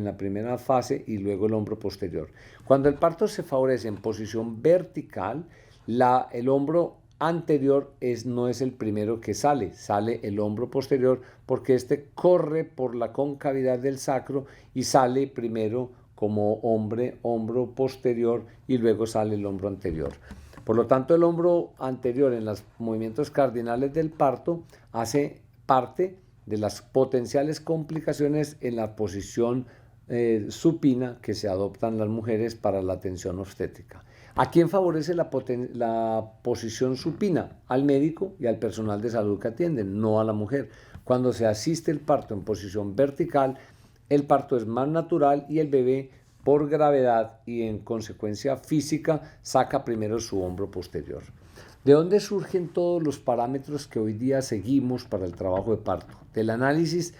la primera fase y luego el hombro posterior. Cuando el parto se favorece en posición vertical, el hombro anterior no es el primero que sale el hombro posterior, porque este corre por la concavidad del sacro y sale primero como hombro posterior y luego sale el hombro anterior. Por lo tanto, el hombro anterior en los movimientos cardinales del parto hace parte de las potenciales complicaciones en la posición supina que se adoptan las mujeres para la atención obstétrica. ¿A quién favorece la posición supina? Al médico y al personal de salud que atienden, no a la mujer. Cuando se asiste el parto en posición vertical, el parto es más natural y el bebé, por gravedad y en consecuencia física, saca primero su hombro posterior. ¿De dónde surgen todos los parámetros que hoy día seguimos para el trabajo de parto? Del análisis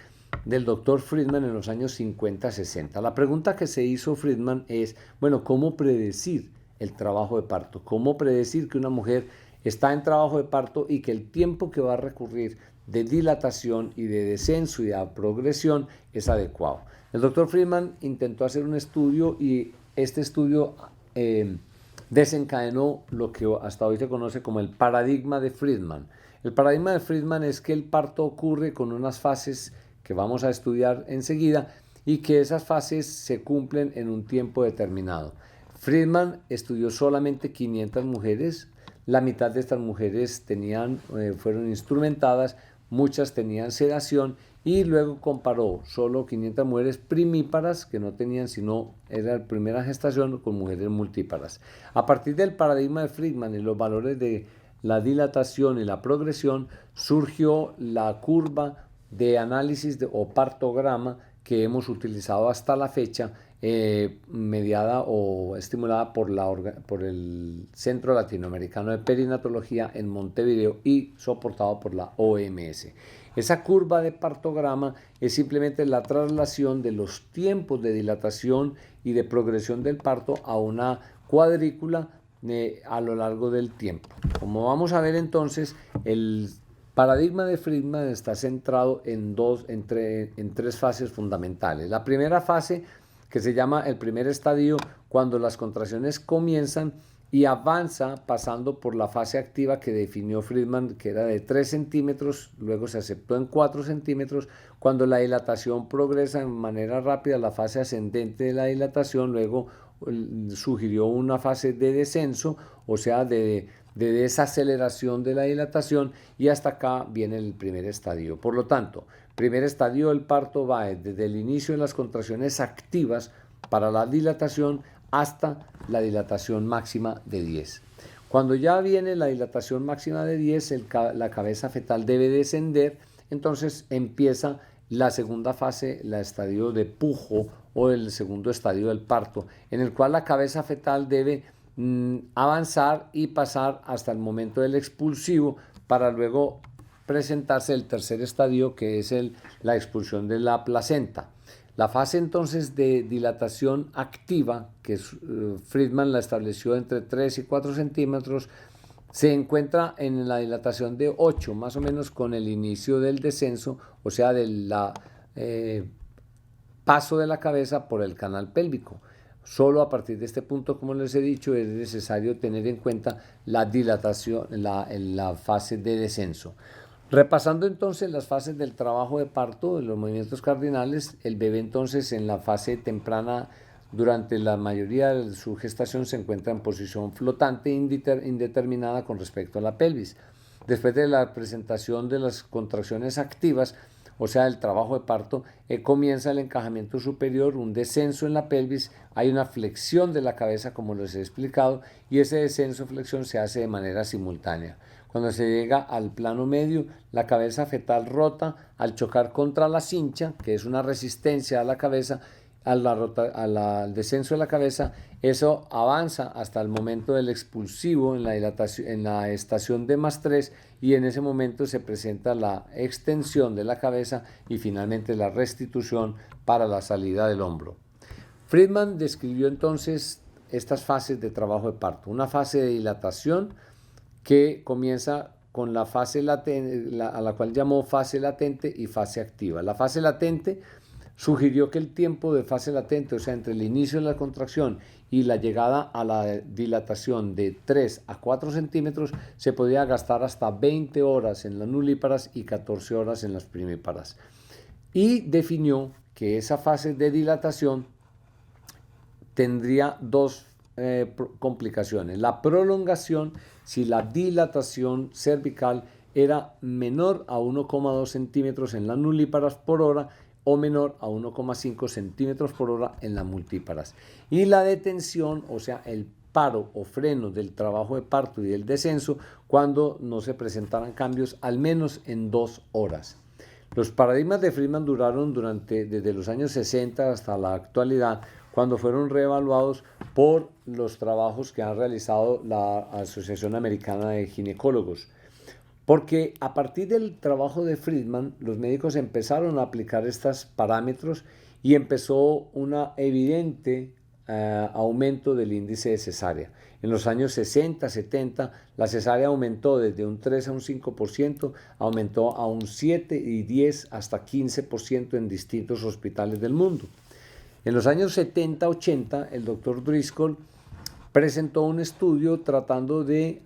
del doctor Friedman en los años 50-60. La pregunta que se hizo Friedman es, bueno, ¿cómo predecir el trabajo de parto? ¿Cómo predecir que una mujer está en trabajo de parto y que el tiempo que va a recurrir de dilatación y de descenso y de progresión es adecuado? El doctor Friedman intentó hacer un estudio y este estudio desencadenó lo que hasta hoy se conoce como el paradigma de Friedman. El paradigma de Friedman es que el parto ocurre con unas fases que vamos a estudiar enseguida y que esas fases se cumplen en un tiempo determinado. Friedman estudió solamente 500 mujeres, la mitad de estas mujeres fueron instrumentadas, muchas tenían sedación y luego comparó solo 500 mujeres primíparas que no tenían sino era la primera gestación con mujeres multíparas. A partir del paradigma de Friedman y los valores de la dilatación y la progresión surgió la curva de análisis o partograma que hemos utilizado hasta la fecha, mediada o estimulada por el Centro Latinoamericano de Perinatología en Montevideo y soportado por la OMS. Esa curva de partograma es simplemente la traslación de los tiempos de dilatación y de progresión del parto a una cuadrícula a lo largo del tiempo. Como vamos a ver entonces, el paradigma de Friedman está centrado en tres fases fundamentales. La primera fase, que se llama el primer estadio, cuando las contracciones comienzan y avanza pasando por la fase activa que definió Friedman, que era de 3 centímetros, luego se aceptó en 4 centímetros. Cuando la dilatación progresa en manera rápida, la fase ascendente de la dilatación, luego sugirió una fase de descenso, o sea, de desaceleración de la dilatación, y hasta acá viene el primer estadio. Por lo tanto, primer estadio del parto va desde el inicio de las contracciones activas para la dilatación hasta la dilatación máxima de 10. Cuando ya viene la dilatación máxima de 10, la cabeza fetal debe descender, entonces empieza la segunda fase, el estadio de pujo o el segundo estadio del parto, en el cual la cabeza fetal debe avanzar y pasar hasta el momento del expulsivo para luego presentarse el tercer estadio, que es la expulsión de la placenta. La fase entonces de dilatación activa, que Friedman la estableció entre 3 y 4 centímetros, se encuentra en la dilatación de 8, más o menos con el inicio del descenso, o sea, del paso de la cabeza por el canal pélvico. Solo a partir de este punto, como les he dicho, es necesario tener en cuenta la dilatación en la fase de descenso. Repasando entonces las fases del trabajo de parto, de los movimientos cardinales, el bebé entonces en la fase temprana, durante la mayoría de su gestación, se encuentra en posición flotante indeterminada con respecto a la pelvis. Después de la presentación de las contracciones activas, o sea, el trabajo de parto, comienza el encajamiento superior, un descenso en la pelvis, hay una flexión de la cabeza, como les he explicado, y ese descenso-flexión se hace de manera simultánea. Cuando se llega al plano medio, la cabeza fetal rota al chocar contra la cincha, que es una resistencia a la cabeza, al descenso de la cabeza. Eso avanza hasta el momento del expulsivo en la estación D más 3, y en ese momento se presenta la extensión de la cabeza y finalmente la restitución para la salida del hombro. Friedman describió entonces estas fases de trabajo de parto. Una fase de dilatación que comienza con la fase latente, a la cual llamó fase latente y fase activa. La fase latente sugirió que el tiempo de fase latente, o sea, entre el inicio de la contracción y la llegada a la dilatación de 3 a 4 centímetros, se podía gastar hasta 20 horas en las nulíparas y 14 horas en las primíparas. Y definió que esa fase de dilatación tendría dos complicaciones. La prolongación, si la dilatación cervical era menor a 1,2 centímetros en las nulíparas por hora, o menor a 1,5 centímetros por hora en las multíparas. Y la detención, o sea, el paro o freno del trabajo de parto y el descenso cuando no se presentaran cambios al menos en 2 horas. Los paradigmas de Friedman duraron desde los años 60 hasta la actualidad, cuando fueron reevaluados por los trabajos que ha realizado la Asociación Americana de Ginecólogos. Porque a partir del trabajo de Friedman, los médicos empezaron a aplicar estos parámetros y empezó un evidente aumento del índice de cesárea. En los años 60, 70, la cesárea aumentó desde un 3 a un 5%, aumentó a un 7 y 10 hasta 15% en distintos hospitales del mundo. En los años 70, 80, el doctor Driscoll presentó un estudio tratando de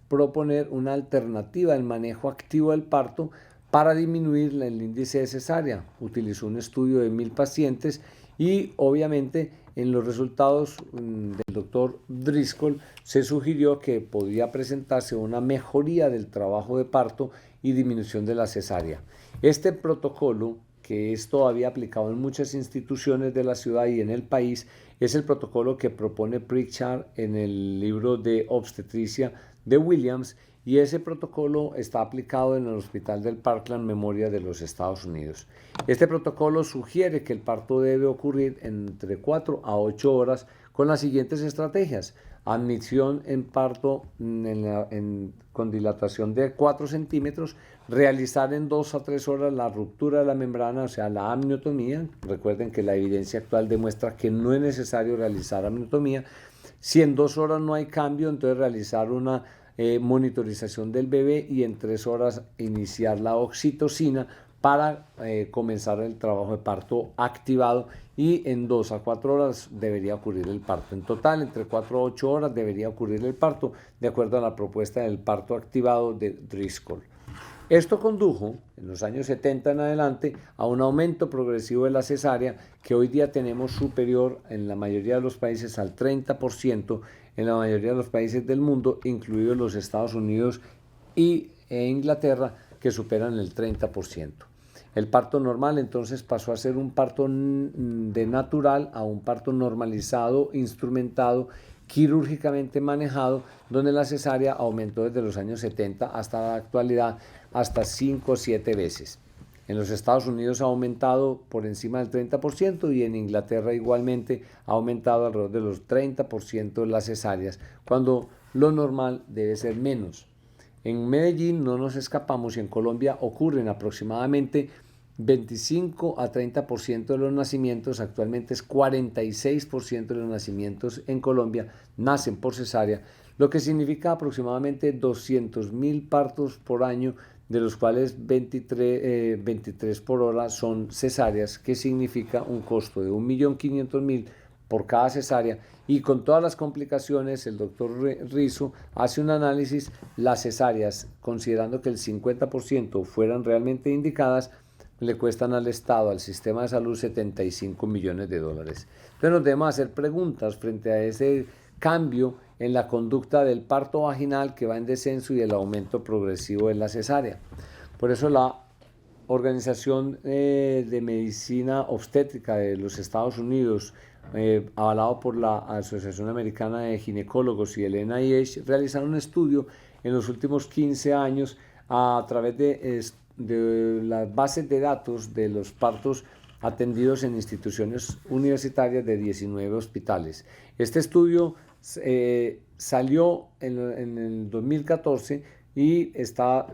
proponer una alternativa al manejo activo del parto para disminuir el índice de cesárea. Utilizó un estudio de 1000 pacientes y obviamente en los resultados del doctor Driscoll se sugirió que podía presentarse una mejoría del trabajo de parto y disminución de la cesárea. Este protocolo, que es todavía aplicado en muchas instituciones de la ciudad y en el país, es el protocolo que propone Pritchard en el libro de obstetricia de Williams, y ese protocolo está aplicado en el Hospital del Parkland Memorial de los Estados Unidos. Este protocolo sugiere que el parto debe ocurrir entre 4 a 8 horas con las siguientes estrategias: admisión en parto con dilatación de 4 centímetros, realizar en 2 a 3 horas la ruptura de la membrana, o sea, la amniotomía. Recuerden que la evidencia actual demuestra que no es necesario realizar amniotomía. Si en 2 horas no hay cambio, entonces realizar una monitorización del bebé y en 3 horas iniciar la oxitocina para comenzar el trabajo de parto activado, y en 2 a 4 horas debería ocurrir el parto. En total, entre 4 a 8 horas debería ocurrir el parto, de acuerdo a la propuesta del parto activado de Driscoll. Esto condujo, en los años 70 en adelante, a un aumento progresivo de la cesárea, que hoy día tenemos superior en la mayoría de los países al 30%, en la mayoría de los países del mundo, incluidos los Estados Unidos e Inglaterra, que superan el 30%. El parto normal entonces pasó a ser un parto de natural a un parto normalizado, instrumentado, quirúrgicamente manejado, donde la cesárea aumentó desde los años 70 hasta la actualidad hasta 5 o 7 veces. En los Estados Unidos ha aumentado por encima del 30% y en Inglaterra igualmente ha aumentado alrededor de los 30% las cesáreas, cuando lo normal debe ser menos. En Medellín no nos escapamos y en Colombia ocurren aproximadamente 25 a 30% de los nacimientos. Actualmente es 46% de los nacimientos en Colombia nacen por cesárea, lo que significa aproximadamente 200.000 partos por año, de los cuales 23 por hora son cesáreas, que significa un costo de 1.500.000 por cada cesárea. Y con todas las complicaciones, el doctor Rizzo hace un análisis: las cesáreas, considerando que el 50% fueran realmente indicadas, le cuestan al Estado, al sistema de salud, 75 millones de dólares. Entonces nos debemos hacer preguntas frente a ese cambio en la conducta del parto vaginal, que va en descenso, y el aumento progresivo de la cesárea. Por eso la Organización de Medicina Obstétrica de los Estados Unidos, avalado por la Asociación Americana de Ginecólogos y el NIH, realizaron un estudio en los últimos 15 años a través de las bases de datos de los partos atendidos en instituciones universitarias de 19 hospitales. Este estudio salió en el 2014 y está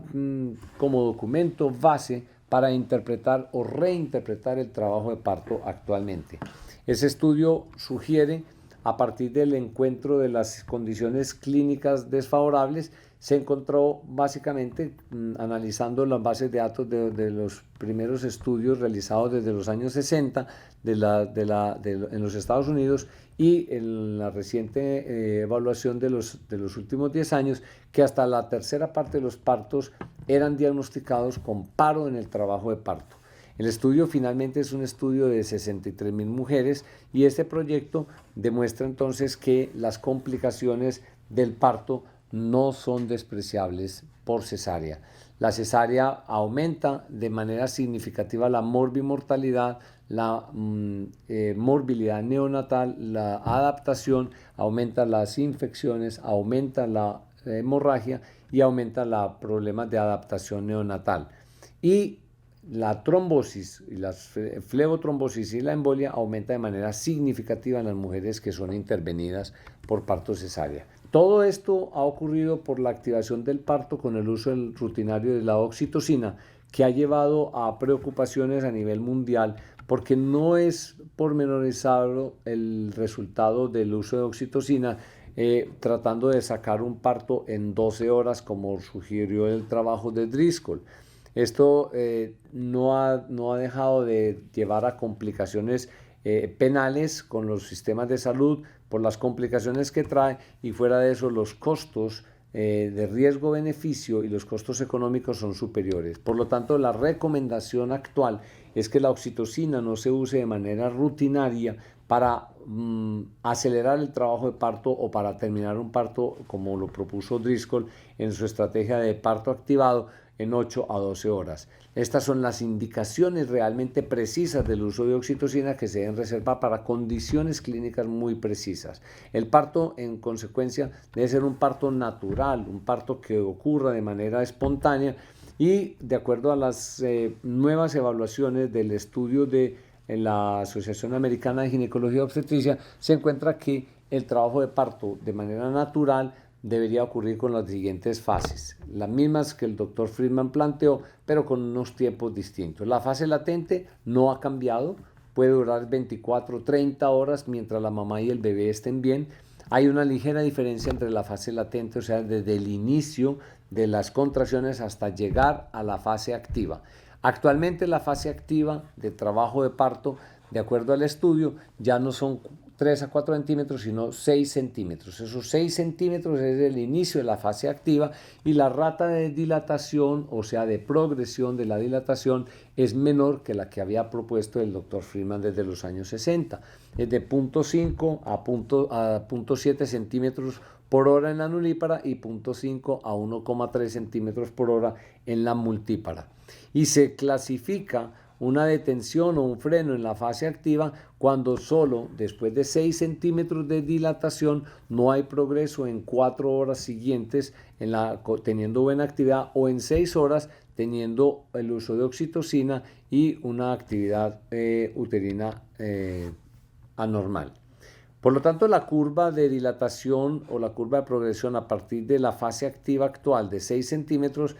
como documento base para interpretar o reinterpretar el trabajo de parto actualmente. Ese estudio sugiere, a partir del encuentro de las condiciones clínicas desfavorables, se encontró básicamente analizando las bases de datos de los primeros estudios realizados desde los años 60 en los Estados Unidos, y en la reciente evaluación de los últimos 10 años, que hasta la tercera parte de los partos eran diagnosticados con paro en el trabajo de parto. El estudio finalmente es un estudio de 63.000 mujeres, y este proyecto demuestra entonces que las complicaciones del parto no son despreciables por cesárea. La cesárea aumenta de manera significativa la morbimortalidad, la morbilidad neonatal, la adaptación, aumenta las infecciones, aumenta la hemorragia y aumenta los problemas de adaptación neonatal. Y la trombosis, y la flebotrombosis y la embolia aumenta de manera significativa en las mujeres que son intervenidas por parto cesárea. Todo esto ha ocurrido por la activación del parto con el uso rutinario de la oxitocina, que ha llevado a preocupaciones a nivel mundial, porque no es pormenorizado el resultado del uso de oxitocina, tratando de sacar un parto en 12 horas, como sugirió el trabajo de Driscoll. Esto no ha dejado de llevar a complicaciones penales con los sistemas de salud por las complicaciones que trae, y fuera de eso los costos de riesgo-beneficio y los costos económicos son superiores. Por lo tanto, la recomendación actual es que la oxitocina no se use de manera rutinaria para acelerar el trabajo de parto o para terminar un parto, como lo propuso Driscoll en su estrategia de parto activado, en 8 a 12 horas. Estas son las indicaciones realmente precisas del uso de oxitocina que se deben reservar para condiciones clínicas muy precisas. El parto, en consecuencia, debe ser un parto natural, un parto que ocurra de manera espontánea, y de acuerdo a las nuevas evaluaciones del estudio de la Asociación Americana de Ginecología y Obstetricia, se encuentra que el trabajo de parto de manera natural debería ocurrir con las siguientes fases, las mismas que el doctor Friedman planteó, pero con unos tiempos distintos. La fase latente no ha cambiado, puede durar 24, 30 horas mientras la mamá y el bebé estén bien. Hay una ligera diferencia entre la fase latente, o sea, desde el inicio de las contracciones hasta llegar a la fase activa. Actualmente la fase activa de trabajo de parto, de acuerdo al estudio, ya no son 3 a 4 centímetros, sino 6 centímetros. Esos 6 centímetros es el inicio de la fase activa, y la rata de dilatación, o sea, de progresión de la dilatación, es menor que la que había propuesto el doctor Friedman desde los años 60. Es de 0.5 a 0.7 centímetros por hora en la nulípara y 0.5 a 1,3 centímetros por hora en la multípara. Y se clasifica una detención o un freno en la fase activa cuando solo después de 6 centímetros de dilatación no hay progreso en 4 horas siguientes teniendo buena actividad, o en 6 horas teniendo el uso de oxitocina y una actividad uterina anormal. Por lo tanto, la curva de dilatación o la curva de progresión a partir de la fase activa actual de 6 centímetros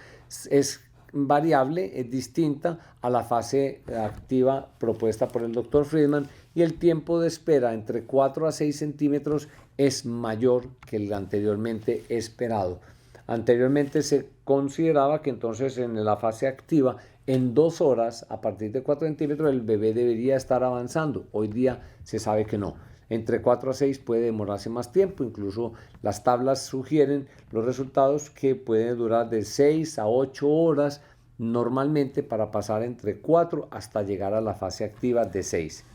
es variable, es distinta a la fase activa propuesta por el doctor Friedman, y el tiempo de espera entre 4 a 6 centímetros es mayor que el anteriormente esperado. Anteriormente se consideraba que entonces en la fase activa, en 2 horas, a partir de 4 centímetros, el bebé debería estar avanzando. Hoy día se sabe que no. Entre 4 a 6 puede demorarse más tiempo, incluso las tablas sugieren los resultados que pueden durar de 6 a 8 horas normalmente, para pasar entre 4 hasta llegar a la fase activa de 6.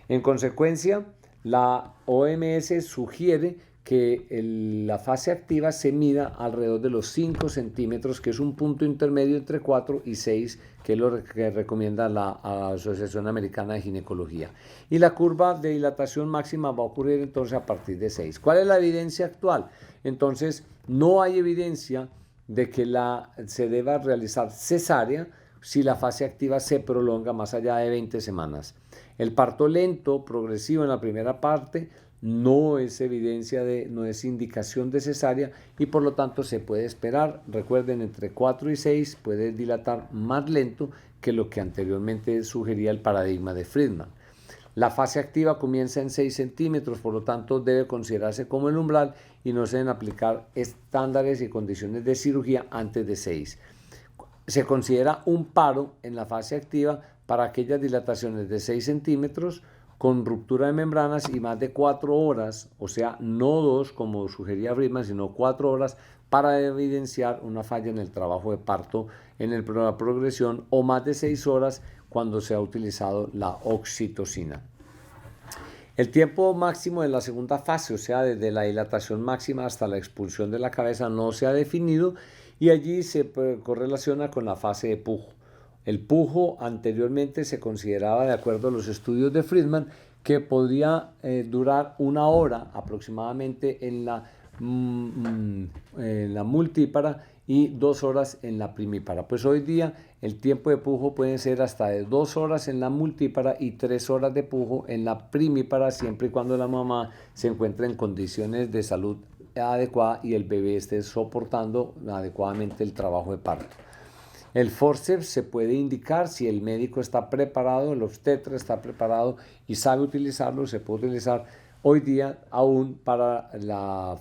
En consecuencia, la OMS sugiere que la fase activa se mida alrededor de los 5 centímetros, que es un punto intermedio entre 4 y 6, que es lo que recomienda la Asociación Americana de Ginecología. Y la curva de dilatación máxima va a ocurrir entonces a partir de 6. ¿Cuál es la evidencia actual? Entonces, no hay evidencia de que se deba realizar cesárea si la fase activa se prolonga más allá de 20 semanas. El parto lento, progresivo en la primera parte, no es no es indicación de cesárea, y por lo tanto se puede esperar. Recuerden, entre 4 y 6 puede dilatar más lento que lo que anteriormente sugería el paradigma de Friedman. La fase activa comienza en 6 centímetros, por lo tanto debe considerarse como el umbral y no se deben aplicar estándares y condiciones de cirugía antes de 6. Se considera un paro en la fase activa para aquellas dilataciones de 6 centímetros con ruptura de membranas y más de 4 horas, o sea, no 2 como sugería Friedman, sino 4 horas, para evidenciar una falla en el trabajo de parto en la progresión, o más de 6 horas cuando se ha utilizado la oxitocina. El tiempo máximo de la segunda fase, o sea, desde la dilatación máxima hasta la expulsión de la cabeza, no se ha definido y allí se correlaciona con la fase de pujo. El pujo anteriormente se consideraba, de acuerdo a los estudios de Friedman, que podría durar 1 hora aproximadamente en la multípara y 2 horas en la primípara. Pues hoy día el tiempo de pujo puede ser hasta de 2 horas en la multípara y 3 horas de pujo en la primípara, siempre y cuando la mamá se encuentre en condiciones de salud adecuada y el bebé esté soportando adecuadamente el trabajo de parto. El forceps se puede indicar si el médico está preparado, el obstetra está preparado y sabe utilizarlo, se puede utilizar hoy día aún para el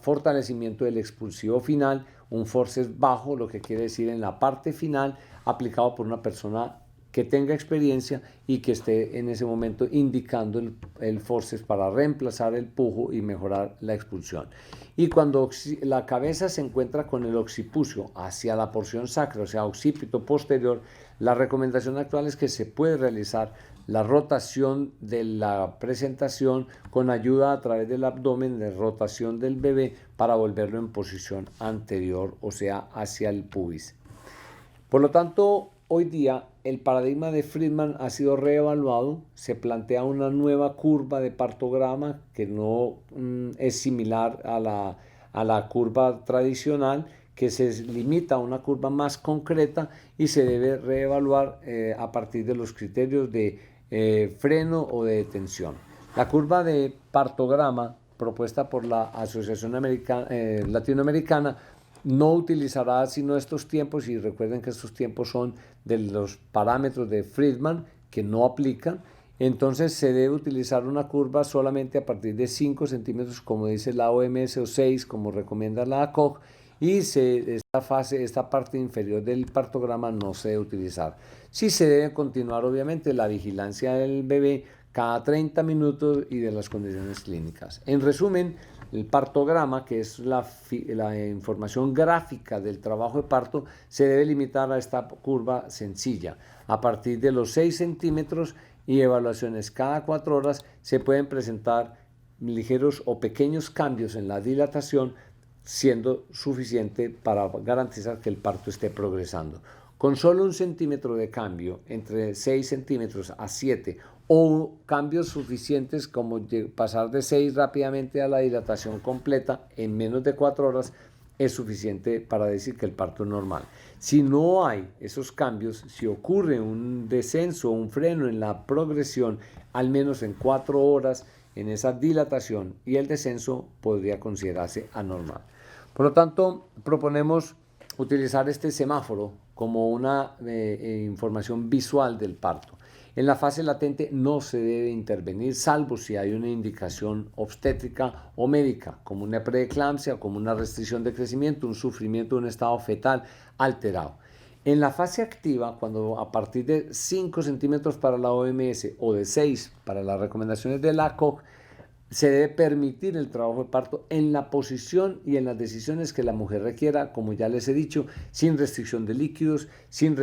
fortalecimiento del expulsivo final, un forceps bajo, lo que quiere decir en la parte final, aplicado por una persona que tenga experiencia y que esté en ese momento indicando el forceps para reemplazar el pujo y mejorar la expulsión. Y cuando la cabeza se encuentra con el occipucio hacia la porción sacra, o sea, occipito posterior, la recomendación actual es que se puede realizar la rotación de la presentación con ayuda a través del abdomen de rotación del bebé para volverlo en posición anterior, o sea, hacia el pubis. Por lo tanto, hoy día el paradigma de Friedman ha sido reevaluado, se plantea una nueva curva de partograma que no es similar a la curva tradicional, que se limita a una curva más concreta y se debe reevaluar a partir de los criterios de freno o de detención. La curva de partograma propuesta por la Asociación Latinoamericana no utilizará sino estos tiempos, y recuerden que estos tiempos son de los parámetros de Friedman que no aplican. Entonces se debe utilizar una curva solamente a partir de 5 centímetros, como dice la OMS, o 6, como recomienda la ACOG, y esta parte inferior del partograma no se debe utilizar. Sí se debe continuar, obviamente, la vigilancia del bebé cada 30 minutos y de las condiciones clínicas. En resumen, el partograma, que es la información gráfica del trabajo de parto, se debe limitar a esta curva sencilla. A partir de los 6 centímetros y evaluaciones cada 4 horas, se pueden presentar ligeros o pequeños cambios en la dilatación, siendo suficiente para garantizar que el parto esté progresando. Con solo 1 centímetro de cambio, entre 6 centímetros a 7, o cambios suficientes como pasar de 6 rápidamente a la dilatación completa en menos de 4 horas, es suficiente para decir que el parto es normal. Si no hay esos cambios, si ocurre un descenso o un freno en la progresión, al menos en 4 horas, en esa dilatación y el descenso podría considerarse anormal. Por lo tanto, proponemos utilizar este semáforo como una información visual del parto. En la fase latente no se debe intervenir, salvo si hay una indicación obstétrica o médica, como una preeclampsia, como una restricción de crecimiento, un sufrimiento de un estado fetal alterado. En la fase activa, cuando a partir de 5 centímetros para la OMS o de 6 para las recomendaciones de la ACOG, se debe permitir el trabajo de parto en la posición y en las decisiones que la mujer requiera, como ya les he dicho, sin restricción de líquidos, sin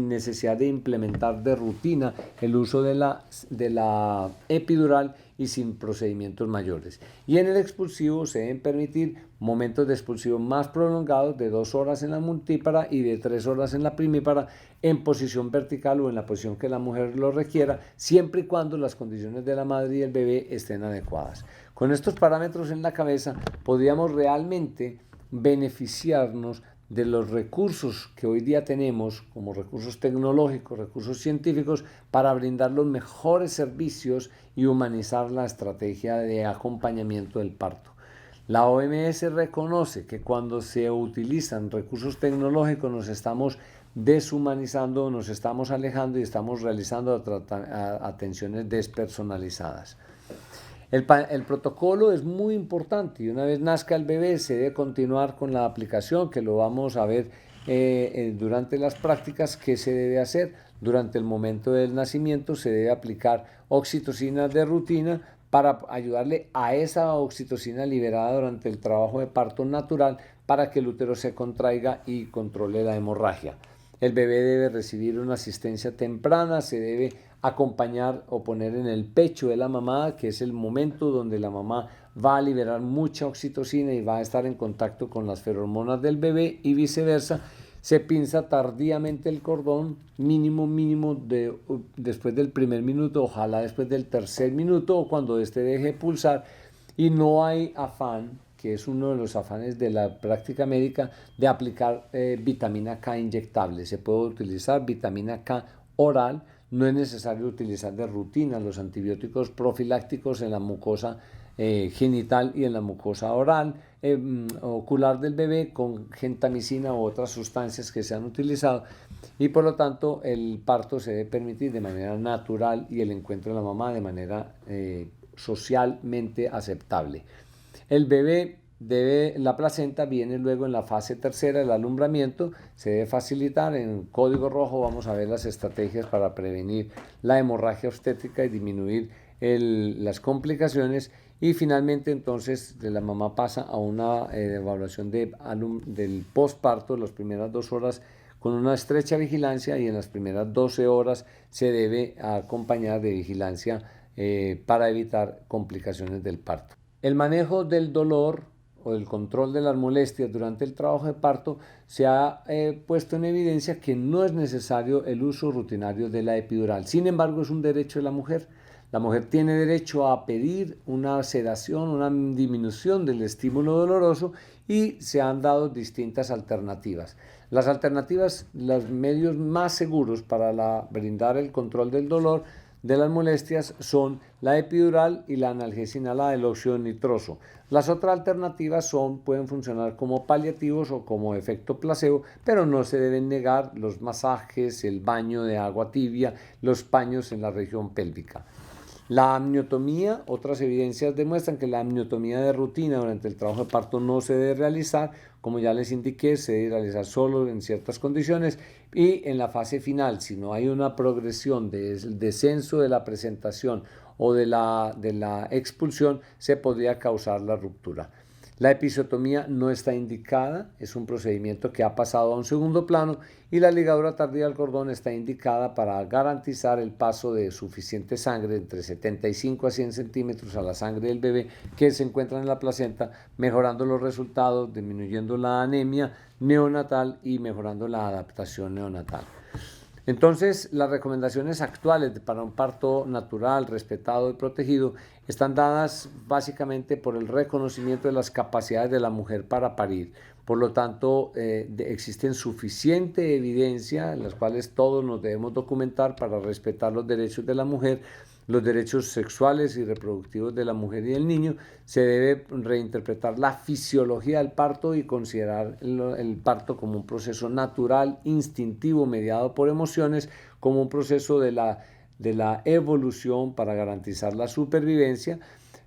necesidad de implementar de rutina el uso de la epidural y sin procedimientos mayores. Y en el expulsivo se deben permitir momentos de expulsivo más prolongados de 2 horas en la multípara y de 3 horas en la primípara, en posición vertical o en la posición que la mujer lo requiera, siempre y cuando las condiciones de la madre y el bebé estén adecuadas. Con estos parámetros en la cabeza podríamos realmente beneficiarnos de los recursos que hoy día tenemos como recursos tecnológicos, recursos científicos, para brindar los mejores servicios y humanizar la estrategia de acompañamiento del parto. La OMS reconoce que cuando se utilizan recursos tecnológicos nos estamos deshumanizando, nos estamos alejando y estamos realizando atenciones despersonalizadas. El protocolo es muy importante y una vez nazca el bebé se debe continuar con la aplicación, que lo vamos a ver durante las prácticas. ¿Qué se debe hacer? Durante el momento del nacimiento se debe aplicar oxitocina de rutina para ayudarle a esa oxitocina liberada durante el trabajo de parto natural para que el útero se contraiga y controle la hemorragia. El bebé debe recibir una asistencia temprana, se debe acompañar o poner en el pecho de la mamá, que es el momento donde la mamá va a liberar mucha oxitocina y va a estar en contacto con las feromonas del bebé y viceversa. Se pinza tardíamente el cordón, mínimo después del primer minuto, ojalá después del tercer minuto o cuando éste deje de pulsar, y no hay afán, que es uno de los afanes de la práctica médica, de aplicar vitamina K inyectable. Se puede utilizar vitamina K oral, no es necesario utilizar de rutina los antibióticos profilácticos en la mucosa genital y en la mucosa oral, ocular del bebé con gentamicina u otras sustancias que se han utilizado, y por lo tanto el parto se debe permitir de manera natural y el encuentro de la mamá de manera socialmente aceptable. El bebé la placenta viene luego en la fase tercera, el alumbramiento. Se debe facilitar. En código rojo vamos a ver las estrategias para prevenir la hemorragia obstétrica y disminuir las complicaciones. Y finalmente entonces la mamá pasa a una evaluación del postparto, las primeras 2 horas con una estrecha vigilancia, y en las primeras 12 horas se debe acompañar de vigilancia para evitar complicaciones del parto. El manejo del dolor o el control de las molestias durante el trabajo de parto se ha puesto en evidencia que no es necesario el uso rutinario de la epidural. Sin embargo, es un derecho de la mujer. La mujer tiene derecho a pedir una sedación, una disminución del estímulo doloroso, y se han dado distintas alternativas. Las alternativas, los medios más seguros para brindar el control del dolor de las molestias son la epidural y la analgesia inhalada, el óxido nitroso. Las otras alternativas pueden funcionar como paliativos o como efecto placebo, pero no se deben negar los masajes, el baño de agua tibia, los paños en la región pélvica. La amniotomía, otras evidencias demuestran que la amniotomía de rutina durante el trabajo de parto no se debe realizar. Como ya les indiqué, se debe realizar solo en ciertas condiciones, y en la fase final, si no hay una progresión del descenso de la presentación o de la expulsión, se podría causar la ruptura. La episiotomía no está indicada, es un procedimiento que ha pasado a un segundo plano, y la ligadura tardía del cordón está indicada para garantizar el paso de suficiente sangre, entre 75 a 100 centímetros, a la sangre del bebé que se encuentra en la placenta, mejorando los resultados, disminuyendo la anemia neonatal y mejorando la adaptación neonatal. Entonces, las recomendaciones actuales para un parto natural, respetado y protegido están dadas básicamente por el reconocimiento de las capacidades de la mujer para parir. Por lo tanto, existen suficiente evidencia en las cuales todos nos debemos documentar para respetar los derechos de la mujer, los derechos sexuales y reproductivos de la mujer y del niño. Se debe reinterpretar la fisiología del parto y considerar el parto como un proceso natural, instintivo, mediado por emociones, como un proceso de la evolución para garantizar la supervivencia.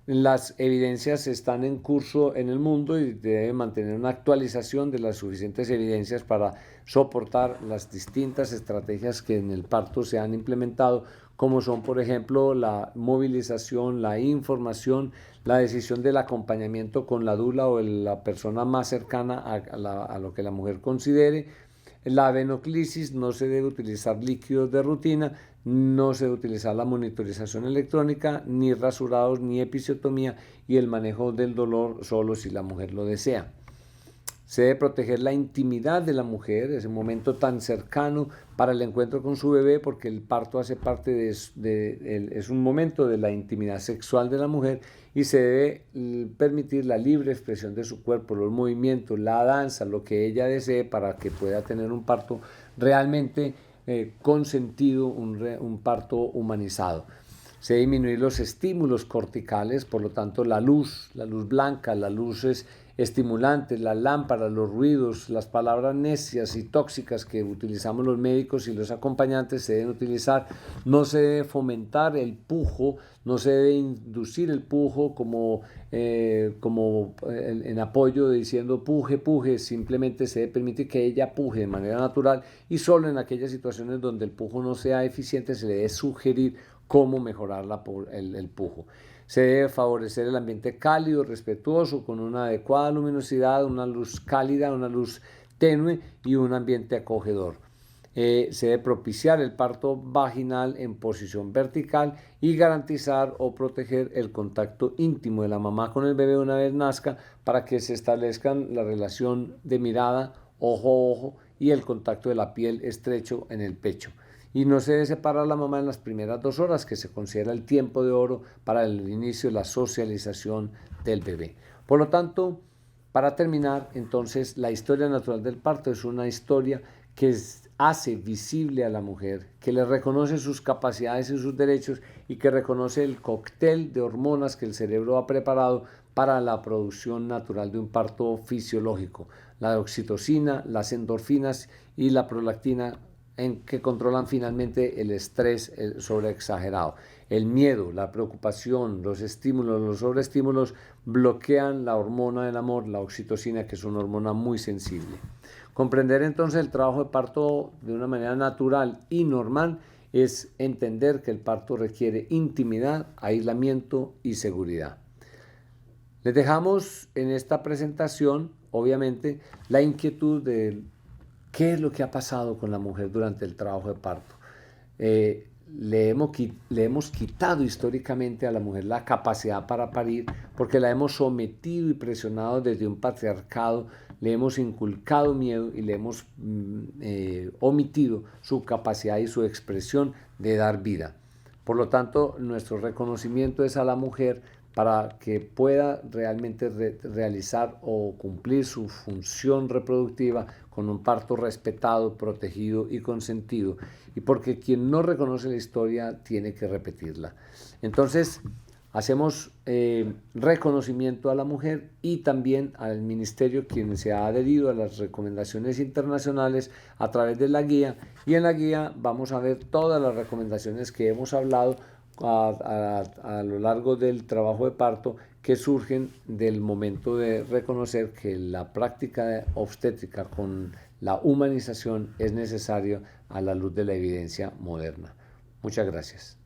Las evidencias están en curso en el mundo y debe mantener una actualización de las suficientes evidencias para soportar las distintas estrategias que en el parto se han implementado, como son, por ejemplo, la movilización, la información, la decisión del acompañamiento con la dula o la persona más cercana a lo que la mujer considere. La avenoclisis, no se debe utilizar líquidos de rutina, no se debe utilizar la monitorización electrónica, ni rasurados, ni episiotomía, y el manejo del dolor solo si la mujer lo desea. Se debe proteger la intimidad de la mujer, ese momento tan cercano para el encuentro con su bebé, porque el parto hace parte es un momento de la intimidad sexual de la mujer, y se debe permitir la libre expresión de su cuerpo, los movimientos, la danza, lo que ella desee, para que pueda tener un parto realmente consentido, un parto humanizado. Se debe disminuir los estímulos corticales, por lo tanto la luz blanca, las luces estimulantes, las lámparas, los ruidos, las palabras necias y tóxicas que utilizamos los médicos y los acompañantes se deben utilizar. No se debe fomentar el pujo, no se debe inducir el pujo como en apoyo diciendo puje, puje. Simplemente se debe permitir que ella puje de manera natural, y solo en aquellas situaciones donde el pujo no sea eficiente se le debe sugerir cómo mejorar el pujo. Se debe favorecer el ambiente cálido, respetuoso, con una adecuada luminosidad, una luz cálida, una luz tenue y un ambiente acogedor. Se debe propiciar el parto vaginal en posición vertical y garantizar o proteger el contacto íntimo de la mamá con el bebé una vez nazca para que se establezcan la relación de mirada ojo a ojo y el contacto de la piel estrecho en el pecho. Y no se debe separar a la mamá en las primeras 2 horas, que se considera el tiempo de oro para el inicio de la socialización del bebé. Por lo tanto, para terminar, entonces, la historia natural del parto es una historia que hace visible a la mujer, que le reconoce sus capacidades y sus derechos y que reconoce el cóctel de hormonas que el cerebro ha preparado para la producción natural de un parto fisiológico. La oxitocina, las endorfinas y la prolactina que controlan finalmente el estrés sobreexagerado. El miedo, la preocupación, los estímulos, los sobreestímulos bloquean la hormona del amor, la oxitocina, que es una hormona muy sensible. Comprender entonces el trabajo de parto de una manera natural y normal es entender que el parto requiere intimidad, aislamiento y seguridad. Les dejamos en esta presentación, obviamente, la inquietud de qué es lo que ha pasado con la mujer durante el trabajo de parto. Le hemos quitado históricamente a la mujer la capacidad para parir porque la hemos sometido y presionado desde un patriarcado, le hemos inculcado miedo y le hemos omitido su capacidad y su expresión de dar vida. Por lo tanto, nuestro reconocimiento es a la mujer para que pueda realmente realizar o cumplir su función reproductiva con un parto respetado, protegido y consentido, y porque quien no reconoce la historia tiene que repetirla. Entonces, hacemos reconocimiento a la mujer y también al ministerio, quien se ha adherido a las recomendaciones internacionales a través de la guía, y en la guía vamos a ver todas las recomendaciones que hemos hablado a lo largo del trabajo de parto, que surgen del momento de reconocer que la práctica obstétrica con la humanización es necesaria a la luz de la evidencia moderna. Muchas gracias.